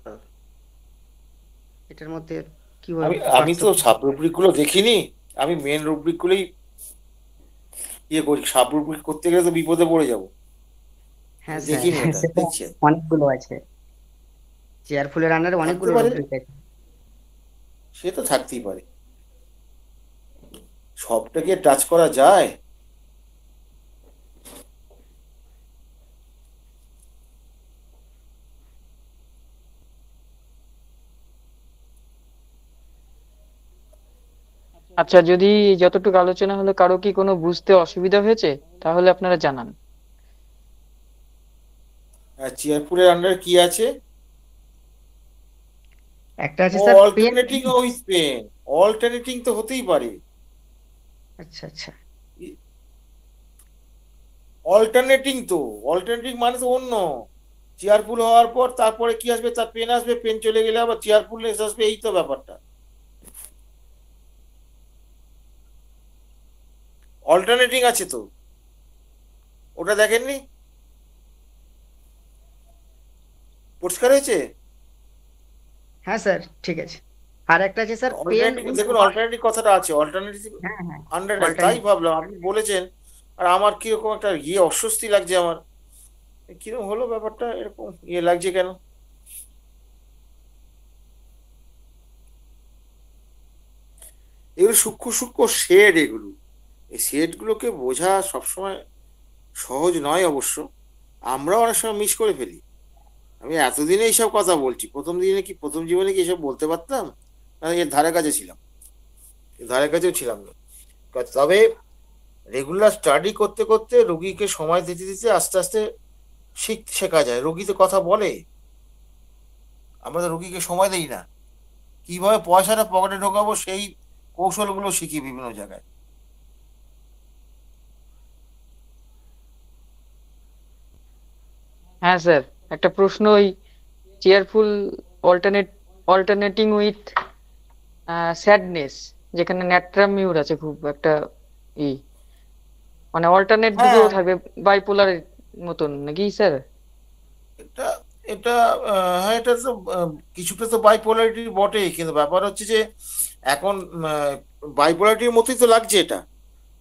এটার মধ্যে কি আমি আমি তো পার্থক্য? সাব রুব্রিক গুলো দেখিনি, আমি মেন রুব্রিক গুলোই ইয়ে করি। সাব রুব্রিক করতে গেলে তো বিপদে পড়ে যাব, হ্যাঁ স্যার, দেখিনি এটা, সেটা দেখছি। অনেকগুলো আছে, চেয়ারফুলের আন্ডারে থাকতে অনেকগুলো পারে, রুব্রিক আছে। সে তো থাকতেই পারে, সবটাকে টাচ করা যায়। আচ্ছা, যদি যতটুকু আলোচনা হলো কারো কি কোনো বুঝতে অসুবিধা হয়েছে তাহলে আপনারা জানান। আর চেয়ারফুলের আন্ডারে কি আছে? একটা আছে ও sir pen. Alternating with pen, alternating তো হতেই পারে। আচ্ছা আচ্ছা। অল্টারনেটিং তো, অল্টারনেটিং মানে তো অন্য। চেয়ারফুল হওয়ার পর তারপরে কি আসবে, তার পেন আসবে, পেন চলে গেলে আবার চেয়ারফুলনেস আসবে, এই তো ব্যাপারটা। অল্টারনেটিং আছে তো, ওটা দেখেননি? পরিষ্কার হয়েছে? হ্যাঁ স্যার, ঠিক আছে। আর একটা আছে স্যার পেন অল্টারনেটিভ উইথ দেখুন, ওয়াল। অল্টারনেটিভ কথাটা আছে, অল্টারনেটিভ হ্যাঁ হ্যাঁ, আন্ডার, তাই অল্টারনেট। ভাবলাম আপনি বলেছেন। আর আমার কিরকম একটা অস্বস্তি লাগছে আমার, কিরকম হলো ব্যাপারটা, এরকম লাগছে কেন? এগুলো সূক্ষ্ম সূক্ষ্ম শেড, এগুলো, এই শেড গুলোকে বোঝা সবসময় সহজ নয় অবশ্য, আমরাও অনেক সময় মিস করে ফেলি। আমি এতদিনে এইসব কথা বলছি, প্রথম জীবনে কি এসব বলতে পারতাম? আমি এর ধারে কাছে ছিলাম, এর ধারে কাছেও ছিলাম না। তবে রেগুলার স্টাডি করতে করতে, রোগীকে সময় দিতে দিতে আস্তে আস্তে শেখা যায়। রোগী তো কথা বলে, আমরা তো রোগীকে সময় দেই না। কিভাবে পয়সাটা পকেটে ঢোকাবো সেই কৌশলগুলো শিখি বিভিন্ন জায়গায়। হ্যাঁ স্যার, একটা প্রশ্ন, ওই চেয়ারফুল অল্টারনেটিং উইথ স্যাডনেস, যেখানে ন্যাট্রাম মিউর আছে খুব একটা, ই মানে অল্টারনেট দুটো হ্যাঁ, থাকবে, বাইপোলার মতন নাকি স্যার? এটা এটা হ্যাঁ, এটা তো কিছুটা তো বাইপোলারিটি বটেই, কিন্তু ব্যাপার হচ্ছে যে এখন বাইপোলারিটির মতোই তো লাগছে এটা।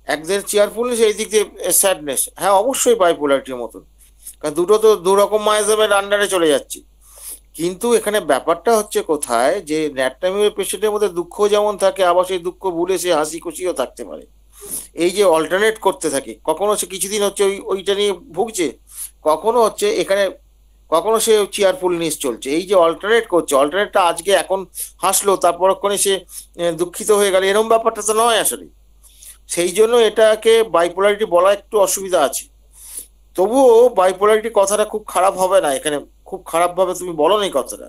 একদিকে চেয়ারফুলনেস, এই দিক দিয়ে স্যাডনেস। হ্যাঁ, অবশ্যই বাইপোলারিটির মতন, কারণ দুটো তো দু রকম মায়াজামের আন্ডারে চলে যাচ্ছে। কিন্তু এখানে ব্যাপারটা হচ্ছে কোথায়, যে ন্যাট্রামিউর পেশেন্টের মধ্যে দুঃখ যেমন থাকে, আবার সেই দুঃখ ভুলে সে হাসি খুশিও থাকতে পারে। এই যে অল্টারনেট করতে থাকে, কখনো সে কিছুদিন হচ্ছে ওইটা নিয়ে ভুগছে, কখনো হচ্ছে এখানে, কখনো সে চেয়ারফুলনেস চলছে। এই যে অল্টারনেট করছে, অল্টারনেটটা আজকে এখন হাসলো, তারপরক্ষণে সে দুঃখিত হয়ে গেল, এরকম ব্যাপারটা তো নয় আসলে। সেই জন্য এটাকে বাইপোলারিটি বলা একটু অসুবিধা আছে। তবুও বাইপোলারিটি কথাটা খুব খারাপ হবে না এখানে, খুব খারাপ ভাবে তুমি বলো না এই কথাটা।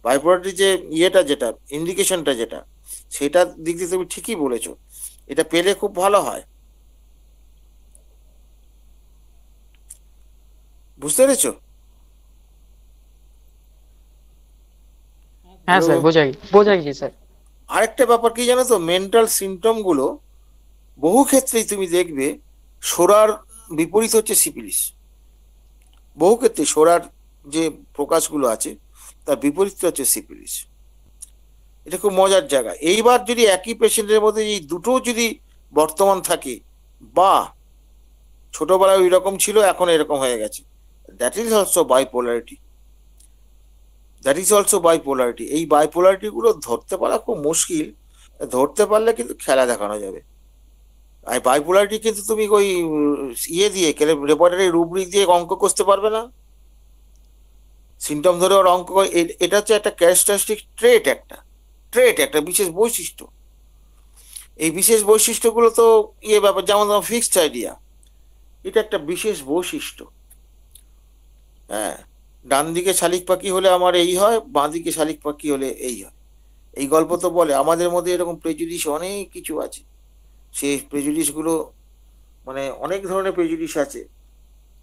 বাইপোলারিটি যে ইয়েটা, যেটা ইন্ডিকেশনটা, যেটা সেটার দিক দিয়ে তুমি ঠিকই বলেছো, এটা পেলে খুব ভালো হয়। বুঝতে পেরেছো? হ্যাঁ হ্যালো। স্যার, বোঝা গেছে স্যার। আরেকটা ব্যাপার কি জানো তো, মেন্টাল সিমটম গুলো বহু ক্ষেত্রেই তুমি দেখবে সোরার বিপরীত হচ্ছে সিপিলিস। বহু ক্ষেত্রে সোরার যে প্রকাশগুলো আছে তার বিপরীত হচ্ছে সিপিলিস। এটা খুব মজার জায়গা। এইবার যদি একই পেশেন্টের মধ্যে এই দুটো যদি বর্তমান থাকে, বা ছোটবেলায় ওই রকম ছিল এখন এরকম হয়ে গেছে, দ্যাট ইজ অলসো বাইপোলারিটি। এই বাইপোলারিটি গুলো ধরতে পারা খুব মুশকিল। ধরতে পারলে কিন্তু খেলা দেখানো যাবে। আর বাইপোলারিটি কিন্তু তুমি ওই ইয়ে দিয়ে, রেপার্টারি রুব্রিক দিয়ে অঙ্ক কষতে পারবে না। সিমটম ধরে ওর অঙ্ক এটা হচ্ছে একটা ক্যারেক্টারিস্টিক একটা বিশেষ বৈশিষ্ট্য। এই বিশেষ বৈশিষ্ট্যগুলো তো ব্যাপার, যেমন তোমার ফিক্সড আইডিয়া, এটা একটা বিশেষ বৈশিষ্ট্য। হ্যাঁ, ডান দিকে শালিক পাখি হলে আমার এই হয়, বাঁ দিকে শালিক পাখি হলে এই হয়। এই গল্প তো বলে। আমাদের মধ্যে এরকম প্রেজুডিস অনেক কিছু আছে। সেই প্রেজুডিস গুলো, মানে অনেক ধরনের প্রেজুডিস আছে।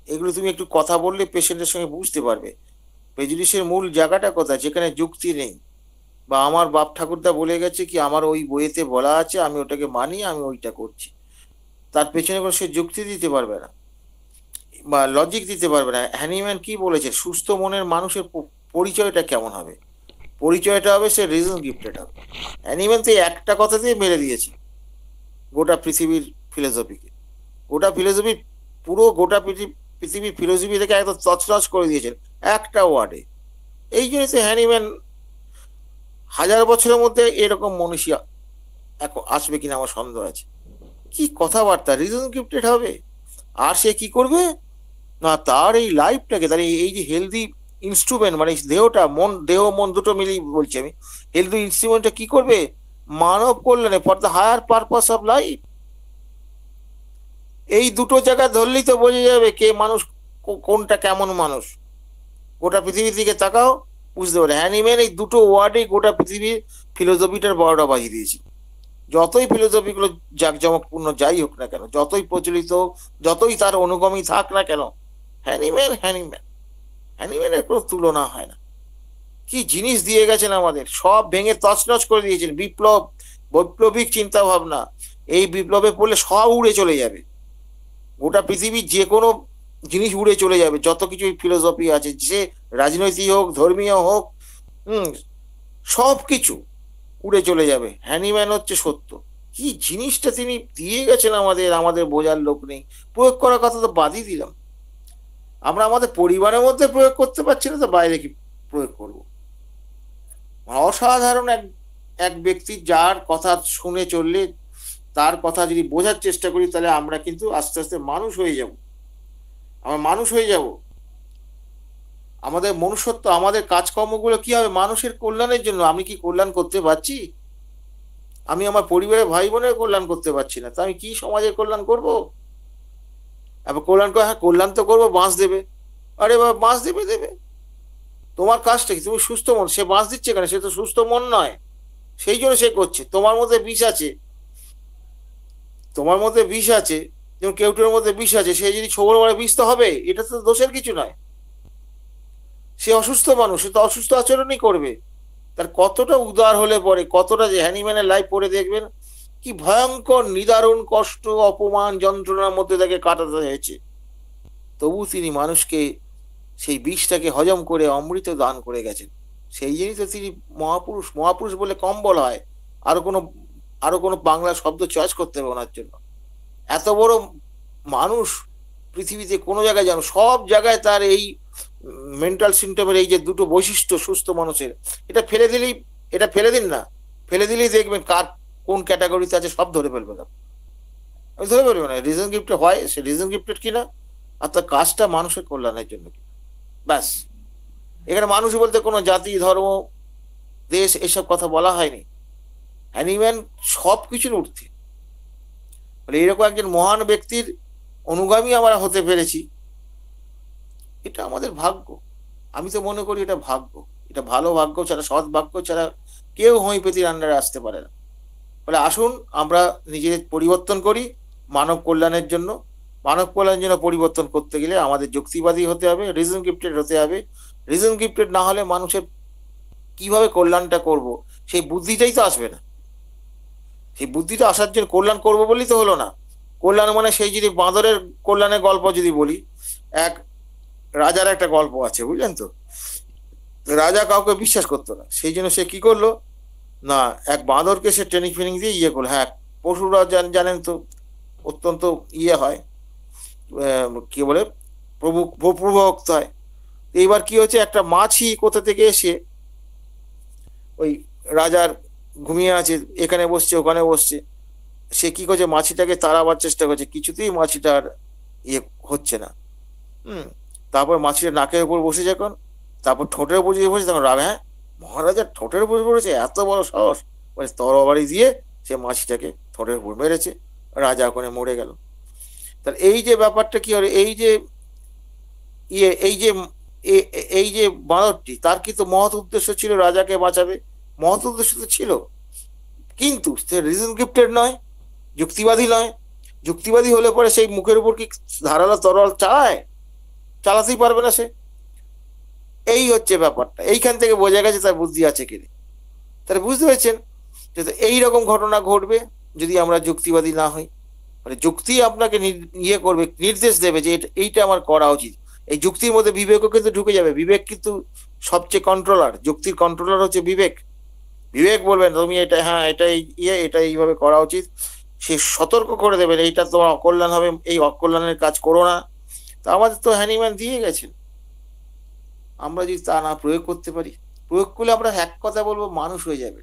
এগুলো তুমি একটু কথা বললে পেশেন্টের সঙ্গে বুঝতে পারবে প্রেজুডিসের মূল জায়গাটা কোথায়, যেখানে যুক্তি নেই। বা আমার বাপ ঠাকুরদা বলে গেছে কি, আমার ওই বইয়েতে বলা আছে, আমি ওটাকে মানি, আমি ওইটা করছি। তার পেছনে কোনো সে যুক্তি দিতে পারবে না বা লজিক দিতে পারবে না। হ্যানিম্যান কি বলেছে, সুস্থ মনের মানুষের পরিচয়টা কেমন হবে? পরিচয়টা হবে সে রিজন গিফটেড হবে। অ্যানিম্যান তো এই একটা কথা দিয়ে মেরে দিয়েছে গোটা পৃথিবীর ফিলোসফিকে। গোটা ফিলোসফি, পুরো গোটা পৃথিবীর ফিলোসফি থেকে একদম তছনছ করে দিয়েছেন একটা ওয়ার্ডে। এই জন্য তো হ্যানিম্যান, 1000 বছরের মধ্যে এরকম মনীষী এখন আসবে কিনা আমার সন্দেহ আছে। কি কথাবার্তা, রিজন গিফটেড হবে। আর সে কি করবে না, তার এই লাইফটাকে, তার এই যে হেলদি ইনস্ট্রুমেন্ট, মানে দেহটা, দেহ মন দুটো মিলিয়ে বলছি আমি, হেলদি ইনস্ট্রুমেন্টটা কি করবে, মানব কল্যাণে, for the higher purpose of life. এই দুটো জায়গা ধরলেই তো বোঝা যাবে কে মানুষ, কোনটা কেমন মানুষ। গোটা পৃথিবীর দিকে তাকাও, বুঝতে পারে হ্যানিম্যান এই দুটো ওয়ার্ডেই গোটা পৃথিবীর ফিলোসফিটার 12টা বাজিয়ে দিয়েছে। যতই ফিলোসফি গুলো জাঁকজমকপূর্ণ যাই হোক না কেন, যতই প্রচলিত, যতই তার অনুগামী থাক না কেন, হ্যানিম্যান অ্যানিমেলের কোনো তুলনা হয় না। কি জিনিস দিয়ে গেছেন আমাদের, সব ভেঙে তছনছ করে দিয়েছেন। বৈপ্লবিক চিন্তা ভাবনা, এই বিপ্লবে পড়লে সব উড়ে চলে যাবে। গোটা পৃথিবীর যে কোনো জিনিস উড়ে চলে যাবে, যত কিছু ফিলোসফি আছে, যে রাজনৈতিক হোক, ধর্মীয় হোক, সব কিছু উড়ে চলে যাবে। হ্যানিম্যান হচ্ছে সত্য। কি জিনিসটা তিনি দিয়ে গেছেন আমাদের, আমাদের বোঝার লোক নেই। প্রয়োগ করার কথা তো বাদই দিলাম। আমরা আমাদের পরিবারের মধ্যে প্রয়োগ করতে পারছি না, তো বাইরে কি প্রয়োগ করব? অসাধারণ এক এক ব্যক্তি, যার কথা শুনে চললে, তার কথা যদি বোঝার চেষ্টা করি, তাহলে আমরা কিন্তু আস্তে আস্তে মানুষ হয়ে যাব। আমরা মানুষ হয়ে যাব। আমাদের মনুষ্যত্ব, আমাদের কাজকর্মগুলো কি হবে মানুষের কল্যাণের জন্য। আমি কি কল্যাণ করতে পারছি? আমি আমার পরিবারের ভাই বোনের কল্যাণ করতে পারছি না, তা আমি কি সমাজের কল্যাণ করব? এবার কল্যাণ করে, হ্যাঁ কল্যাণ তো করবো, বাঁশ দেবে। আরে বাবা, বাঁশ দেবে দেবে, তোমার কাজটা কি? তুমি সুস্থ মন, সে বাঁশ দিচ্ছে কেন? সে তো সুস্থ মন নয়, সেই জন্য সে করছে। তোমার মধ্যে বিষ আছে, তোমার মধ্যে বিষ আছে, যেমন কেউটের মধ্যে বিষ আছে, সে যদি ছোবল মারে বিষ তো হবে, এটা তো দোষের কিছু নয়। সে অসুস্থ মানুষ, সে তো অসুস্থ আচরণই করবে। তার কতটা উদার হলে পরে, কতটা যে হ্যানিম্যানের লাইফ পড়ে দেখবেন কি ভয়ঙ্কর নিদারুণ কষ্ট, অপমান, যন্ত্রণার মধ্যে তাকে কাটাতে হয়েছে, তবু তিনি মানুষকে সেই বিষটাকে হজম করে অমৃত দান করে গেছেন। সেই জন্যই তো তিনি মহাপুরুষ। মহাপুরুষ বলে কম বলা হয়, আরো কোনো আরো কোনো বাংলা শব্দ চয়েস করতে হবে ওনার জন্য। এত বড় মানুষ পৃথিবীতে কোনো জায়গায় জানো, সব জায়গায় তার এই মেন্টাল সিমটমের এই যে দুটো বৈশিষ্ট্য সুস্থ মানুষের, এটা ফেলে দিলেই, এটা ফেলে দিন না, ফেলে দিলেই দেখবেন কার কোন ক্যাটাগরিতে আছে সব ধরে ফেলবে না। আমি ধরে ফেলবে না রিজন গিফটেড হয়, সে রিজন গিফটেড কিনা, আর তার কাজটা মানুষের কল্যাণের জন্য কিনা, ব্যাস। এখানে মানুষ বলতে কোনো জাতি, ধর্ম, দেশ এসব কথা বলা হয়নি। অ্যানিম্যান সব কিছুর ঊর্ধ্বে। এরকম একজন মহান ব্যক্তির অনুগামী আমরা হতে পেরেছি, এটা আমাদের ভাগ্য। আমি তো মনে করি এটা ভাগ্য। এটা ভালো ভাগ্য ছাড়া, সৎ ভাগ্য ছাড়া কেউ হোমিওপ্যাথির আন্ডারে আসতে পারে না। ফলে আসুন আমরা নিজেদের পরিবর্তন করি মানব কল্যাণের জন্য। মানব কল্যাণের জন্য পরিবর্তন করতে গেলে আমাদের যুক্তিবাদী হতে হবে, রিজন গিফটেড হতে হবে। রিজন গিফটেড না হলে মানুষের কিভাবে কল্যাণটা করব সেই বুদ্ধিটাই তো আসবে না। সেই বুদ্ধিটা আসার জন্য কল্যাণ করবো বলেই তো হলো না। কল্যাণ মানে সেই যদি বাঁদরের কল্যাণের গল্প যদি বলি, এক রাজার একটা গল্প আছে, বুঝলেন তো। রাজা কাউকে বিশ্বাস করতো না, সেই জন্য সে কি করলো না, এক বাঁদরকে সে ট্রেনিং ফেনিং দিয়ে ইয়ে করলো। হ্যাঁ, পশুরা জানেন তো অত্যন্ত ইয়ে হয়, কি বলে, প্রভুভক্ত হয়। এইবার কি হচ্ছে, একটা মাছি কোথা থেকে এসে ওই রাজার ঘুমিয়ে আছে, এখানে বসছে ওখানে বসছে, সে কি করছে, মাছিটাকে তাড়াবার চেষ্টা করছে, কিছুতেই মাছিটার ইয়ে হচ্ছে না। তারপর মাছিটা নাকের উপর বসে যখন, তারপর ঠোঁটের উপর যে বসে, তখন রাগ, হ্যাঁ মহারাজার ঠোঁটের উপর পড়েছে, এত বড় সাহস, মানে তরবারি দিয়ে সে মাছিটাকে ঠোঁটের উপর মেরেছে, রাজা ওখানে মরে গেল। তার এই যে ব্যাপারটা কি হলো, এই যে ইয়ে, এই যে বাঁদরটি, তার কিন্তু মহৎ উদ্দেশ্য ছিল রাজাকে বাঁচাবে, মহৎ উদ্দেশ্য তো ছিল, কিন্তু সে রিজন গিফটেড নয়, যুক্তিবাদী নয়। যুক্তিবাদী হলে পরে সেই মুখের উপর কি ধারালো তরল চালাতেই পারবে না সে। এই হচ্ছে ব্যাপারটা, এইখান থেকে বোঝা গেছে তার বুদ্ধি আছে কিনা। তাহলে বুঝতে পেরেছেন যে এইরকম ঘটনা ঘটবে যদি আমরা যুক্তিবাদী না হই। মানে যুক্তি আপনাকে ইয়ে করবে, নির্দেশ দেবে যে এইটা আমার করা উচিত। এই যুক্তির মধ্যে বিবেকও কিন্তু ঢুকে যাবে। বিবেক কিন্তু সবচেয়ে কন্ট্রোলার, যুক্তির কন্ট্রোলার হচ্ছে বিবেক। বিবেক বলবেন তুমি এটা, হ্যাঁ এটাই ইয়ে, এটা এইভাবে করা উচিত। সে সতর্ক করে দেবেন এইটা তোমার অকল্যাণ হবে, এই অকল্যাণের কাজ করো না। তা আমাদের তো হ্যানিম্যান দিয়ে গেছেন, আমরা যদি তা না প্রয়োগ করতে পারি, প্রয়োগ করলে আমরা এক কথা বলবো মানুষ হয়ে যাবে।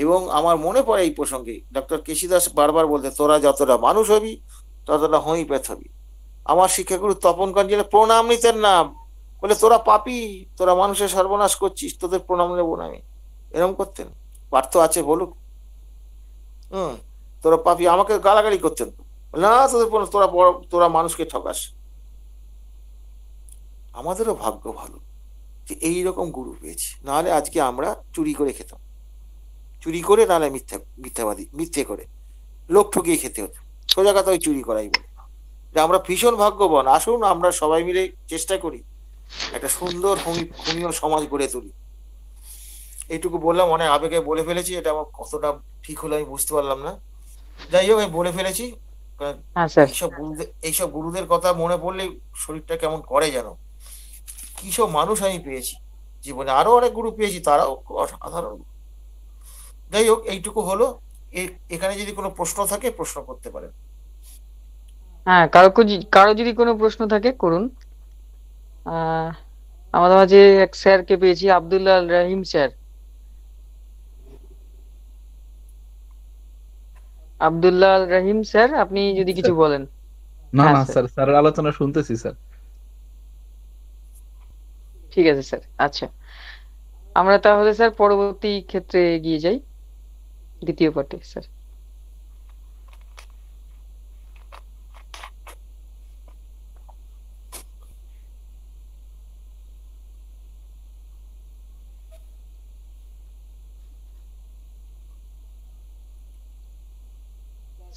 এবং আমার মনে পড়ে এই প্রসঙ্গে ডক্টর কেশি দাস বারবার বলতে, তোরা যতটা মানুষ হবি ততটা হোমিওপ্যাথ হবি। আমার শিক্ষাগুরু তপন কাঞ্জিলা প্রণাম নিতেন না, বলে তোরা পাপি, তোরা মানুষের সর্বনাশ করছিস, তোদের প্রণাম নেবো না আমি, এরকম করতেন। পার্থ আছে বলুক, তোরা পাপি, আমাকে গালাগালি করতেন না, তোরা মানুষকে ঠকাস। আমাদেরও ভাগ্য ভালো যে এইরকম গুরু পেয়েছি, নাহলে আজকে আমরা চুরি করে খেতাম, চুরি করে, নাহলে মিথ্যে করে লোক ঠকিয়ে খেতে হতো। সোজা কথা ওই চুরি করাই বলে। আমরা ভীষণ ভাগ্যবান। আসুন আমরা সবাই মিলে চেষ্টা করি একটা সুন্দর হোমিও সমাজ গড়ে তুলি। এইটুকু বললাম, অনেক আবেগে বলে ফেলেছি, এটা আমার কতটা ঠিক হলো আমি বুঝতে পারলাম না। যাই হোক, আমি বলে ফেলেছি। এইসব গুরুদের কথা মনে পড়লে শরীরটা কেমন করে যেন। কি সব মানুষ আমি পেয়েছি জীবনে, আরো অনেক গুরু পেয়েছি, তারাও অসাধারণ। যাই হোক, এইটুকু হলো। এখানে যদি কোনো প্রশ্ন থাকে প্রশ্ন করতে পারেন। হ্যাঁ, কারো যদি কোনো প্রশ্ন থাকে করুন। আমাদের মাঝে এক স্যারকে পেয়েছি, আব্দুল্লাহ রহিম স্যার। আব্দুল্লাহ রহিম স্যার, আপনি যদি কিছু বলেন। না হ্যাঁ না স্যার, স্যার, স্যারের আলোচনা শুনতেছি স্যার। ঠিক আছে স্যার। আচ্ছা, আমরা তাহলে স্যার পরবর্তী ক্ষেত্রে এগিয়ে যাই, দ্বিতীয় পার্টে স্যার।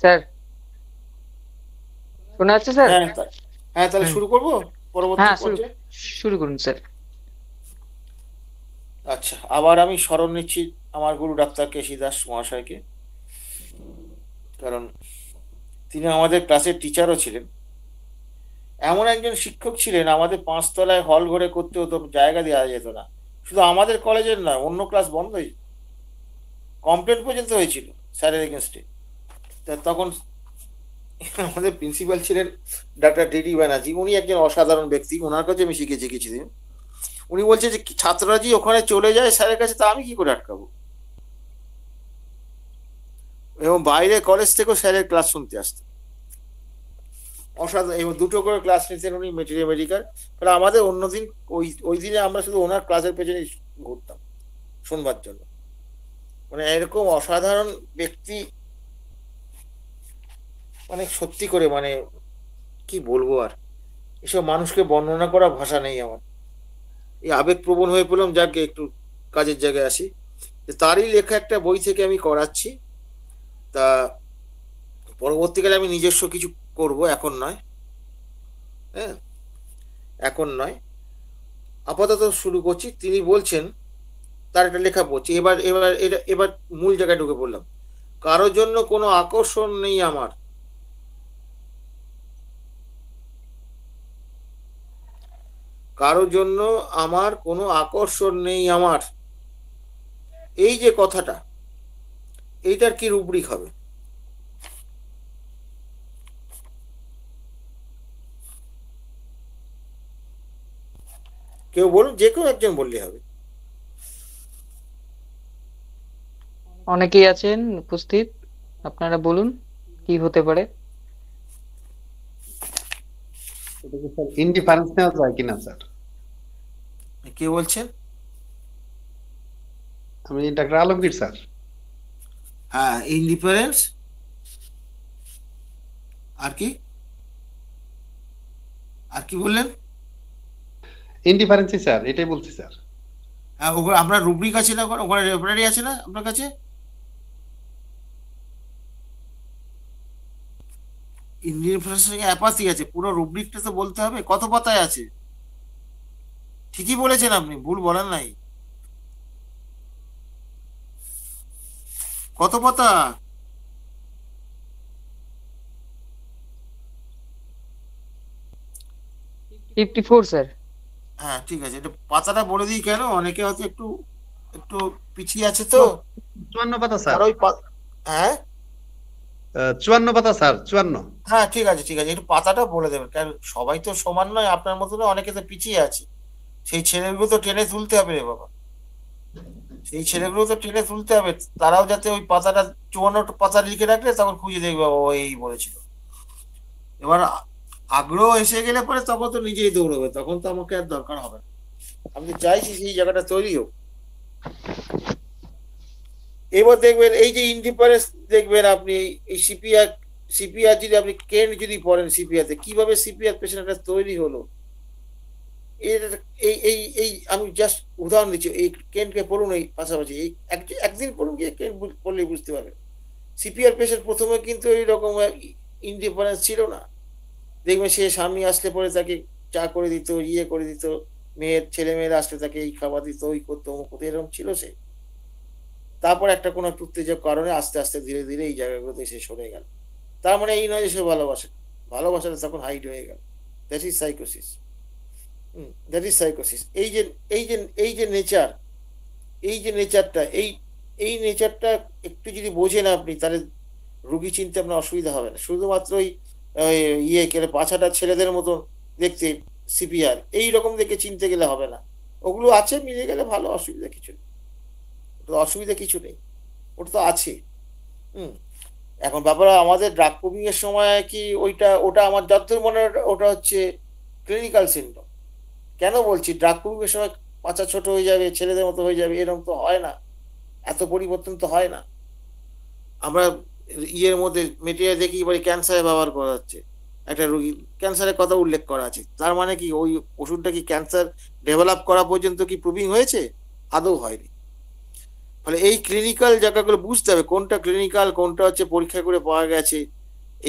স্যার শোনা যাচ্ছে স্যার? হ্যাঁ হ্যাঁ, তাহলে হুম। শুরু করব পরবর্তী হ্যাঁ, পর্যায়ে। শুরু করুন স্যার। আচ্ছা, আবার আমি স্মরণ নিচ্ছি আমার গুরু ডাক্তার কেশি দাস মহাশয়কে, কারণ তিনি আমাদের ক্লাসের টিচারও ছিলেন। এমন একজন শিক্ষক ছিলেন, আমাদের 5 তলায় হল ঘরে করতে হতো, জায়গা দেওয়া যেত না। শুধু আমাদের কলেজের নয়, অন্য ক্লাস বন্ধ হয়ে কমপ্লেন পর্যন্ত হয়েছিল স্যারের এগেনস্টে। তখন আমাদের প্রিন্সিপাল ছিলেন ডাক্তার ডিডি ব্যানার্জি। উনি একজন অসাধারণ ব্যক্তি, ওনার কাছে আমি শিখেছি কিছুদিন। উনি বলছে যে ছাত্ররা যে ওখানে চলে যায় স্যারের কাছে, তা আমি কি করে আটকাবো? এবং বাইরে কলেজ থেকেও স্যারের ক্লাস শুনতে আসতো। অসাধারণ। এবং 2টো করে ক্লাস নিতেন উনি, মেডিকাল। তাহলে আমাদের অন্যদিন ওই দিনে আমরা শুধু ওনার ক্লাসের পেছনে ঘুরতাম শুনবার জন্য। মানে এরকম অসাধারণ ব্যক্তি, মানে সত্যি করে, মানে কি বলবো আর, এসব মানুষকে বর্ণনা করা ভাষা নেই আমার। এই আবেগপ্রবণ হয়ে পড়লাম, যাকে একটু কাজের জায়গায় আসি। তারই লেখা একটা বই থেকে আমি করাচ্ছি। তা পরবর্তীকালে আমি নিজস্ব কিছু করব, এখন নয়। হ্যাঁ, এখন নয়, আপাতত শুরু করছি। তিনি বলছেন, তার একটা লেখা পড়ছি। এবার মূল জায়গায় ঢুকে পড়লাম। কারোর জন্য কোনো আকর্ষণ নেই আমার, কারোর জন্য আমার কোনো আকর্ষণ নেই আমার, এই যে কথাটা, এইটার কি রুব্রিক হবে? কেউ বলুন, যে কেউ একজন বললে হবে। অনেকেই আছেন উপস্থিত, আপনারা বলুন কি হতে পারে। এটা কি স্যার ইনডিফারেন্স নেওয়া যায় কিনা স্যার? কে বলছেন? আমি ডাক্তার আলমগীর স্যার। হ্যাঁ, ইনডিফারেন্স। আর কি, আর কি বললেন? ইনডিফারেন্সই স্যার, এটাই বলছি স্যার। হ্যাঁ, ওখানে আপনার রুব্রিক আছে না, ওখানে রেফারি আছে না আপনার কাছে? ইনডিফারেন্স থেকে অ্যাপাথি আছে, পুরো রুব্রিকটা তো বলতে হবে। কত পাতায় আছে? ঠিকই বলেছেন আপনি, ভুল বলেন নাই। কত পাতা? 54 স্যার। হ্যাঁ, ঠিক আছে, এটা পাতাটা বলে দিই। কেন, অনেকে হয়তো একটু একটু পিছিয়ে আছে তো। 54 পাতা স্যার। আর ওই হ্যাঁ 54 পাতা স্যার, 54। হ্যাঁ, ঠিক আছে ঠিক আছে, একটু পাতাটা বলে দেবেন, কারণ সবাই তো সমান নয়, আপনার মতো না, অনেকে তো পিছিয়ে আছে। সেই ছেলেগুলো তো টেনে তুলতে হবে রে বাবা, সেই ছেলেগুলো তো টেনে তুলতে হবে। তারাও যাতে ওই পাতাটা 54 পাতা লিখে রাখলে তখন খুঁজে দেখবে ও এই বলেছিল। এবার আগ্রহ এসে গেলে পরে তখন তো নিজেই দৌড়বে, তখন তো আমাকে আর দরকার হবে না। আমি চাইছি সেই জায়গাটা তৈরি হোক। এবার দেখবেন এই যে ইন্ডিফারেন্স, দেখবেন আপনি এই সিপিআর যদি আপনি কেন যদি পড়েন, সিপিআর তে কিভাবে সিপিআর পেশেন্টটা তৈরি হলো, এর এই এই এই আমি জাস্ট উদাহরণ দিচ্ছি। এই কেনকে পড়ুন, এই পাশাপাশি এই একদিন পড়ুন, গিয়ে কেন পড়লেই বুঝতে পারবেন। সিপিআর পেশেন্ট প্রথমে কিন্তু এইরকম ইন্ডিফারেন্স ছিল না। দেখবেন সে স্বামী আসলে পরে তাকে চা করে দিত, ইয়ে করে দিত, ছেলে মেয়েরা আসলে তাকে এই খাবার দিত, ওই করতো, অমুক করতো, এরকম ছিল সে। তারপর একটা কোনো একটা উত্তেজক কারণে আস্তে আস্তে ধীরে ধীরে এই জায়গাগুলোতে সে সরে গেল। তার মানে এই নয় যে সে ভালোবাসে, ভালোবাসাটা তখন হাইড হয়ে গেল। দ্যাট ইজ সাইকোসিস। দ্যাট ইজ সাইকোসিস। এই যে নেচার, এই যে নেচারটা, এই নেচারটা একটু যদি বোঝেন আপনি, তাহলে রুগী চিনতে আপনার অসুবিধা হবে না। শুধুমাত্র ওই ইয়ে পাছাটা ছেলেদের মতো দেখতে সিপিআর এইরকম দেখে চিনতে গেলে হবে না। ওগুলো আছে, মিলে গেলে ভালো, অসুবিধা কিছু নেই। অসুবিধা কিছু নেই, ওটা তো আছে। হুম। এখন ব্যাপারে আমাদের ড্রাগ পুবিং এর সময় কি ওটা আমার যতদূর মনে হয় ওটা হচ্ছে ক্লিনিক্যাল সিনড্রোম। কেন বলছি ড্রাগ প্রুফের সময় বাচ্চা ছোট হয়ে যাবে, ছেলেদের মতো হয়ে যাবে, এরকম তো হয় না, এত পরিবর্তন তো হয় না। আমরা ইয়ের মধ্যে মেটেরিয়াল দেখি এবারে ক্যান্সারে ব্যবহার করা হচ্ছে, একটা রোগী ক্যান্সারের কথা উল্লেখ করা আছে, তার মানে কি ওই ওষুধটা কি ক্যান্সার ডেভেলপ করা পর্যন্ত কি প্রুভিং হয়েছে? আদৌ হয়নি। ফলে এই ক্লিনিক্যাল জায়গাগুলো বুঝতে হবে, কোনটা ক্লিনিক্যাল, কোনটা হচ্ছে পরীক্ষা করে পাওয়া গেছে,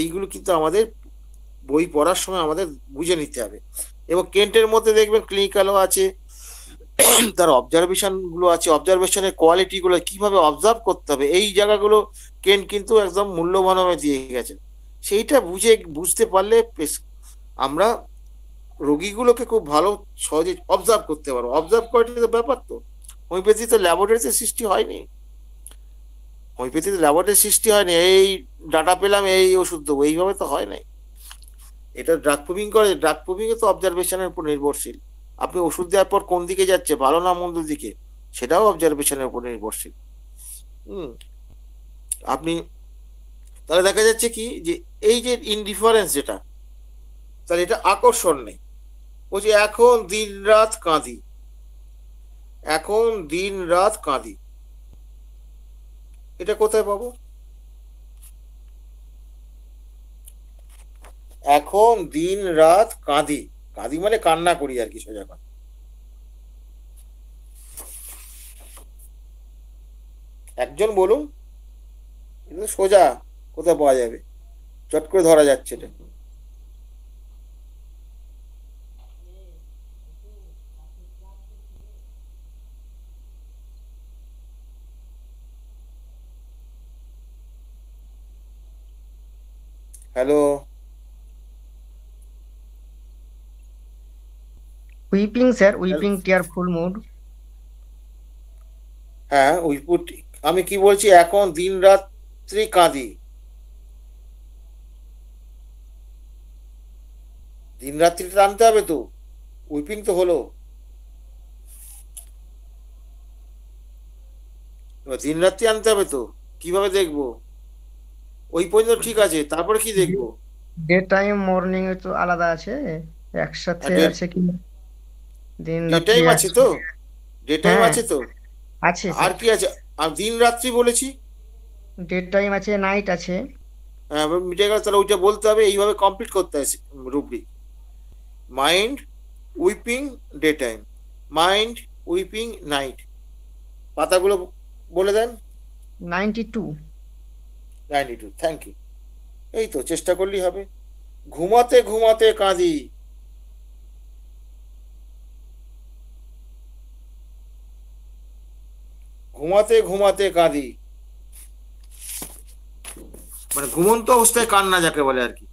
এইগুলো কিন্তু আমাদের বই পড়ার সময় আমাদের বুঝে নিতে হবে। এবং কেন্টের মধ্যে দেখবেন ক্লিনিক্যালও আছে, তার অবজারভেশন গুলো আছে, অবজারভেশনের কোয়ালিটি গুলো কিভাবে অবজার্ভ করতে হবে, এই জায়গাগুলো কেন্ট কিন্তু একদম মূল্যবানভাবে দিয়ে গেছেন। সেইটা বুঝতে পারলে আমরা রোগীগুলোকে খুব ভালো সহজে অবজার্ভ করতে পারবো। অবজার্ভ করার ব্যাপার তো হোমিওপ্যাথি তো ল্যাবরেটরিতে সৃষ্টি হয়নি, হোমিওপ্যাথিতে ল্যাবরেটরি সৃষ্টি হয়নি এই ডাটা পেলাম এই ওষুধ দেবো, এইভাবে তো হয় নাই। এটা ড্রাগ প্রুভিং করে, ড্রাগ প্রুভিং এ তো অবজারভেশনের উপর নির্ভরশীল। আপনি ওষুধ দেওয়ার পর কোন দিকে যাচ্ছে, ভালো না মন্দ দিকে, সেটাও অবজারভেশনের উপর নির্ভরশীল। আপনি তাহলে দেখা যাচ্ছে কি যে এই যে ইনডিফারেন্স যেটা, তাহলে এটা আকর্ষণ নেই। বলছি এখন দিন রাত কাঁদি, এখন দিন রাত কাঁদি, এটা কোথায় পাবো? এখন দিন রাত কাঁদি, কাঁদি মানে কান্না করি আর কি, সোজা কথা। একজন বলুন, এটা সোজা কোথায় পাওয়া যাবে, চট করে ধরা যাচ্ছে এটা। Hello, weeping sir, weeping tearful mood. হ্যাঁ উইপুট, আমি কি বলছি, এখন দিন রাত্রি কাঁদি, দিন রাত্রিটা টানতে হবে তো, উইপিং তো হলো। এবার দিন রাত্রি আনতে হবে তো, কিভাবে দেখবো? ওই পর্যন্ত ঠিক আছে, তারপরে কি দেখবো? ডে টাইম মর্নিং এ তো আলাদা আছে, একসাথে ডে আছে কি? দিন ডে রাত্রি টাইম আছে তো, ডে টাইম হ্যাঁ আছে তো, আছে আর স্যার, কি আছে? আর দিন রাত্রি বলেছি, ডে টাইম আছে, নাইট আছে। হ্যাঁ মিটে গেল, তাহলে ওইটা বলতে হবে, এইভাবে কমপ্লিট করতে হবে rubric. Mind weeping day time, mind weeping night, পাতাগুলো বলে দেন। 92। 92, থ্যাংক ইউ। এই তো চেষ্টা করলেই হবে। ঘুমাতে ঘুমাতে কাঁদি, ঘুমাতে ঘুমাতে কাঁদি, মানে ঘুমন্ত অবস্থায় কান্না যাকে বলে আর কি।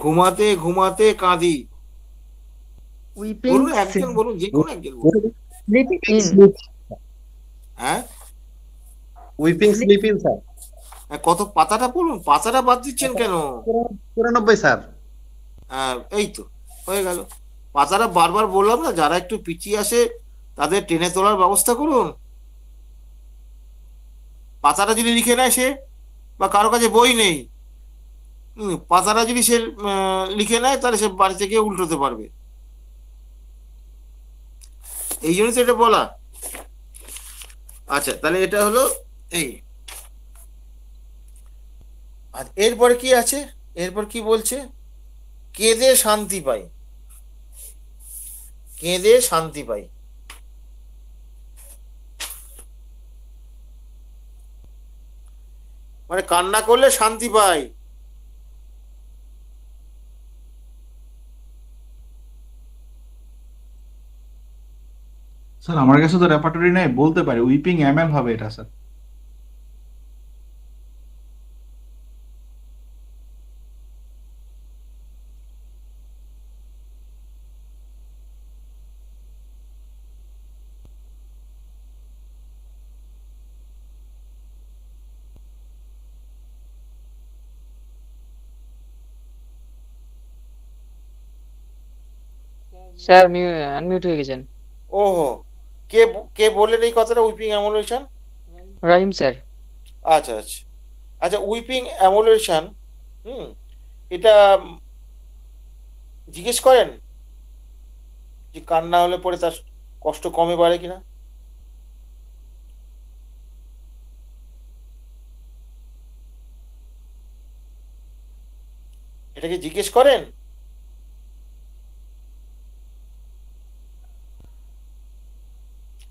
ঘুমাতে ঘুমাতে কাঁদি, উইপিং বলুন একজন বলুন, যে কোনো একজন বলুন। Sleeping in. হ্যাঁ উইপিং স্লিপ ইন স্যার। হ্যাঁ, কত পাতাটা বলুন, পাতাটা বাদ দিচ্ছেন কেন? 94 স্যার। হ্যাঁ এই তো হয়ে গেল। পাতাটা বারবার বললাম না, যারা একটু পিছিয়ে আসে তাদের টেনে তোলার ব্যবস্থা করুন। পাতাটা যদি লিখে নেয় সে, বা কারো কাছে বই নেই, পাতাটা যদি সে লিখে নেয়, তাহলে সে বাড়িতে গিয়ে উল্টোতে পারবে। এই জন্য তো এটা বলা। আচ্ছা তাহলে এটা হলো এই। আর এরপরে কি আছে, এরপর কি বলছে? কেঁদে শান্তি পাই, কেঁদে শান্তি পাই, মানে কান্না করলে শান্তি পাই। স্যার আমার কাছে তো রেপার্টরি নাই, বলতে পারি উইপিং এমএল হবে এটা স্যার। স্যার আনমিউট হয়ে গেছেন। ওহো, কে কে বললেন এই কথাটা, উইপিং অ্যামুলেশন? রাহিম স্যার। আচ্ছা আচ্ছা, আচ্ছা, উইপিং অ্যামোলেশন, এটা জিজ্ঞেস করেন যে কান্না হলে পরে তার কষ্ট কমে বাড়ে কিনা? এটাকে জিজ্ঞেস করেন?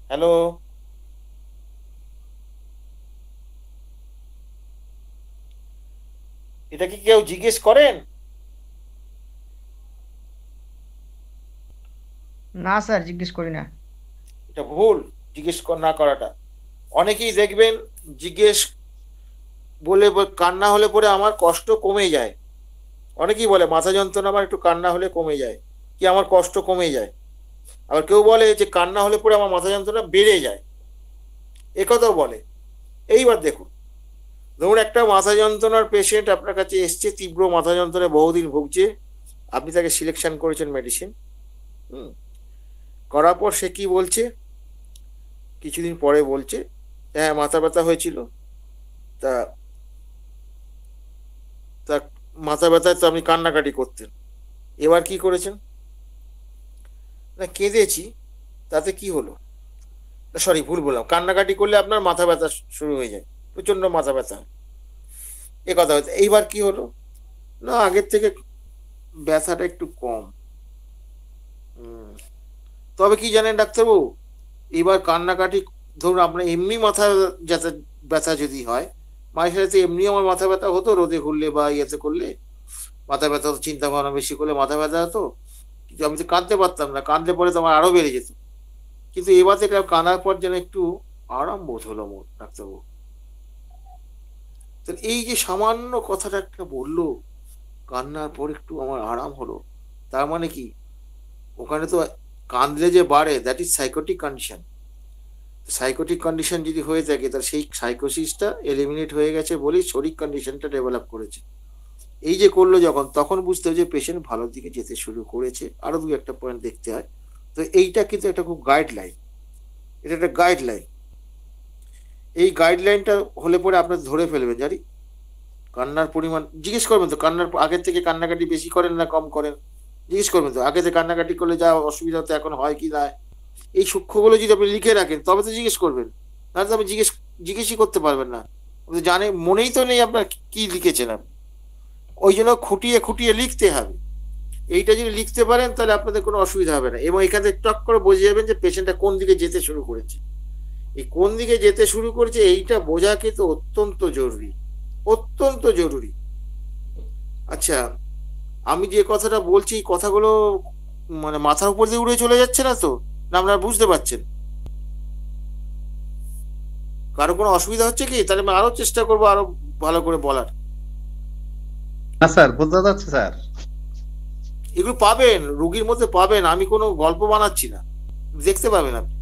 হ্যালো, এটা কি কেউ জিজ্ঞেস করেন? না স্যার, জিজ্ঞেস করি না। এটা ভুল, জিজ্ঞেস না করাটা। অনেকেই দেখবেন জিজ্ঞেস কান্না হলে পরে আমার কষ্ট কমে যায়। অনেকেই বলে মাথা যন্ত্রণা আমার একটু কান্না হলে কমে যায়, কি আমার কষ্ট কমে যায়। আবার কেউ বলে যে কান্না হলে পরে আমার মাথা যন্ত্রণা বেড়ে যায়, একথাও বলে। এইবার দেখুন, ধরুন একটা মাথা যন্ত্রণার পেশেন্ট আপনার কাছে এসছে, তীব্র মাথা যন্ত্রণায় বহুদিন ভুগছে, আপনি তাকে সিলেকশন করেছেন মেডিসিন, করার পর সে কি বলছে, কিছুদিন পরে বলছে হ্যাঁ মাথা ব্যথা হয়েছিল, তা তা মাথা ব্যথায় তো আপনি কান্নাকাটি করতেন, এবার কি করেছেন? না কেঁদেছি, তাতে কি হলো? সরি, ভুল বললাম, কান্নাকাটি করলে আপনার মাথা ব্যথা শুরু হয়ে যায়, প্রচন্ড মাথা ব্যথা, এ কথা হচ্ছে। এইবার কি হলো? না আগের থেকে ব্যথাটা একটু কম। তবে কি জানেন ডাক্তারবাবু, এবার কান্নাকাটি, ধরুন আপনার এমনি মাথা ব্যথা যদি হয়, মায়ের সাথে এমনি আমার মাথা ব্যথা হতো, রোদে ঘুরলে বা ইয়েতে করলে মাথা ব্যথা হতো, চিন্তা ভাবনা বেশি করলে মাথা ব্যথা হতো, কিন্তু আমি তো কাঁদতে পারতাম না, কাঁদলে পরে তো আমার আরো বেড়ে যেত। কিন্তু এবার থেকে কাঁদার পর যেন একটু আরাম বোধ হলো মোর ডাক্তারবাবু। তো এই যে সামান্য কথাটা একটা বললো, কান্নার পর একটু আমার আরাম হলো, তার মানে কি ওখানে তো কাঁদলে যে বাড়ে, that is psychotic condition. Psychotic condition যদি হয়ে থাকে, তাহলে সেই সাইকোসিসটা এলিমিনেট হয়ে গেছে বলেই শরীর কন্ডিশনটা ডেভেলপ করেছে। এই যে করলো যখন, তখন বুঝতে হবে যে পেশেন্ট ভালোর দিকে যেতে শুরু করেছে। আরো দু একটা পয়েন্ট দেখতে হয়। তো এইটা কিন্তু একটা খুব গাইডলাইন, এটা একটা গাইডলাইন। এই গাইডলাইনটা হলে পরে আপনার ধরে ফেলবেন, জানি কান্নার পরিমাণ জিজ্ঞেস করবেন তো, কান্নার আগের থেকে কান্নাকাটি বেশি করেন না কম করেন, জিজ্ঞেস করবেন তো। আগে থেকে কান্নাকাটি করলে যা অসুবিধা হতো এখন হয় কি না, এই সূক্ষ্মগুলো যদি আপনি লিখে রাখেন তবে তো জিজ্ঞেস করবেন, নাহলে তো আপনি জিজ্ঞেসই করতে পারবেন না। আপনি জানে মনেই তো নেই আপনার কি লিখেছেন আপনি, ওই জন্য খুঁটিয়ে খুঁটিয়ে লিখতে হবে। এইটা যদি লিখতে পারেন তাহলে আপনাদের কোনো অসুবিধা হবে না, এবং এখান থেকে টক করে বুঝে যাবেন যে পেশেন্টটা কোন দিকে যেতে শুরু করেছে। এই কোন দিকে যেতে শুরু করেছে এইটা বোঝা কিন্তু অত্যন্ত জরুরি, অত্যন্ত জরুরি। আচ্ছা, আমি যে কথাটা বলছি এই কথাগুলো মানে মাথার উপর দিয়ে উড়ে চলে যাচ্ছে না তো, না আপনারা বুঝতে পারছেন? কারো কোনো অসুবিধা হচ্ছে কি? তাহলে আমি আরো চেষ্টা করবো আরো ভালো করে বলার। না স্যার, বোঝা যাচ্ছে স্যার। এগুলো পাবেন রুগীর মধ্যে পাবেন, আমি কোনো গল্প বানাচ্ছি না, দেখতে পাবেন আপনি।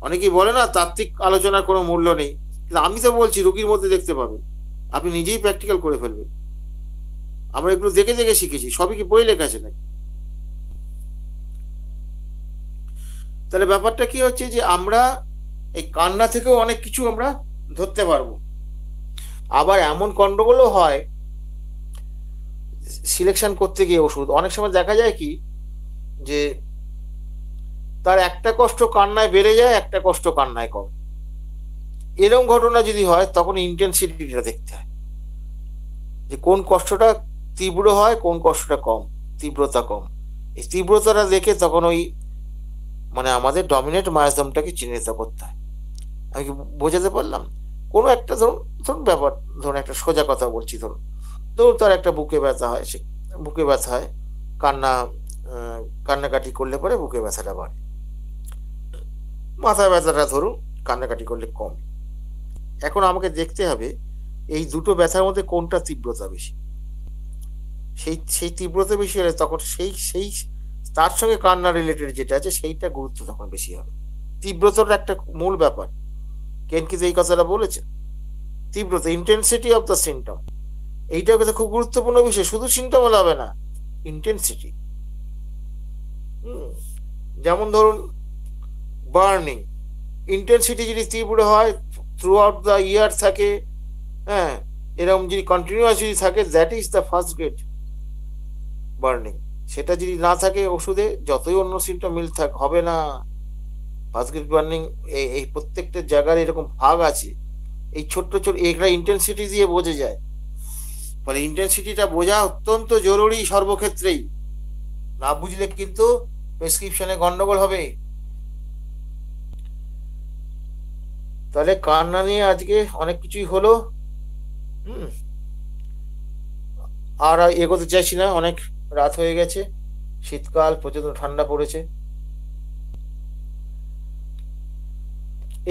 অনেকেই বলে না তাত্ত্বিক আলোচনার কোনো মূল্য নেই, কিন্তু আমি তো বলছি রুগীর মধ্যে দেখতে পাবেন, আপনি নিজেই প্র্যাকটিক্যাল করে ফেলবেন। আমরা এগুলো দেখে দেখে শিখেছি, সবই কি বই লেখা আছে নাকি? তাহলে ব্যাপারটা কি হচ্ছে যে আমরা এই কান্না থেকেও অনেক কিছু আমরা ধরতে পারবো। আবার এমন গন্ডগোলও হয় সিলেকশন করতে গিয়ে ওষুধ, অনেক সময় দেখা যায় কি যে তার একটা কষ্ট কান্নায় বেড়ে যায়, একটা কষ্ট কান্নায় কম। এরকম ঘটনা যদি হয় তখন ইন্টেন্সিটিটা দেখতে হয়, যে কোন কষ্টটা তীব্র হয়, কোন কষ্টটা কম, তীব্রতা কম। এই তীব্রতাটা দেখে তখন ওই মানে আমাদের ডমিনেন্ট মায়াজমটাকে চিহ্নিত করতে হয়। আমি কি বোঝাতে পারলাম? কোনো একটা ধরুন ধরুন ব্যাপার, ধরুন একটা সোজা কথা বলছি, ধরুন ধরুন তার একটা বুকে ব্যথা হয়, সে বুকে ব্যথা হয়, কান্নাকাটি করলে পরে বুকে ব্যথাটা বাড়ে, মাথা ব্যথাটা ধরুন কান্নাকাটি করলে কম। এখন আমাকে দেখতে হবে এই দুটো ব্যথার মধ্যে কোনটা তীব্রতা বেশি। সেই তীব্রতা বেশি হলে তখন সেই সেই তার সঙ্গে কান্না রিলেটেড যেটা আছে সেইটা গুরুত্ব তখন বেশি হবে। তীব্রতাটা একটা মূল ব্যাপার, কেন কিন্তু এই কথাটা বলেছেন, তীব্রতা, ইন্টেন্সিটি অফ দ্য সিমটম, এইটাও কিন্তু খুব গুরুত্বপূর্ণ বিষয়। শুধু সিমটম হলে হবে না, ইন্টেন্সিটি। যেমন ধরুন বার্নিং, ইন্টেন্সিটি যদি তীব্র হয়, থ্রু আউট দ্য ইয়ার থাকে, হ্যাঁ, এরকম যদি কন্টিনিউয়াস যদি থাকে, that is the first grade burning. সেটা যদি না থাকে ওষুধে, যতই অন্য সিমটম মিল থাক, হবে না। ফার্স্ট গ্রেড বার্নিং এই প্রত্যেকটা জায়গার এরকম ভাগ আছে। এই ছোট্ট ছোট একটা ইন্টেন্সিটি দিয়ে বোঝা যায়, মানে ইন্টেন্সিটিটা বোঝা অত্যন্ত জরুরি সর্বক্ষেত্রেই। না বুঝলে কিন্তু প্রেসক্রিপশনে গন্ডগোল হবে। তাহলে কান্না নিয়ে আজকে অনেক কিছুই হলো। হুম, আর এগোতে চাইছি না, অনেক রাত হয়ে গেছে, শীতকাল, প্রচন্ড ঠান্ডা পড়েছে।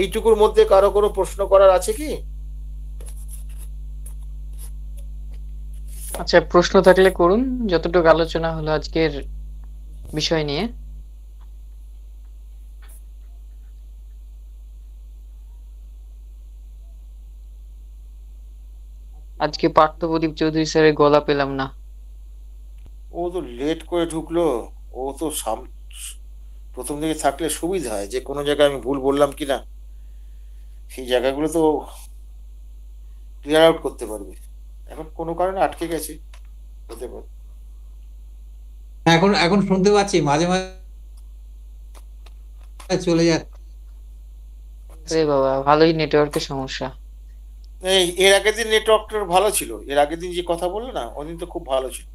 এইটুকুর মধ্যে কারো কোনো প্রশ্ন করার আছে কি? আচ্ছা, প্রশ্ন থাকলে করুন। যতটুকু আলোচনা হলো আজকের বিষয় নিয়ে। আজকে পার্থপ্রদীপ চৌধুরী স্যারের গলা পেলাম না। ও তো লেট করে ঢুকলো। ও তো প্রথম দিকে থাকলে সুবিধা হয়, যে কোনো জায়গায় আমি ভুল বললাম কিনা সেই জায়গাগুলো তো ক্লিয়ার আউট করতে পারবে। এখন কোনো কারণে আটকে গেছে, হতে পারে। এখন এখন শুনতে পাচ্ছি, মাঝে মাঝে চলে যাচ্ছে। আরে বাবা, ভালোই নেটওয়ার্কের সমস্যা। এর আগের দিন নেটওয়ার্কটা ভালো ছিল, এর আগের দিন যে কথা বললো না, ওদিন তো খুব ভালো ছিল।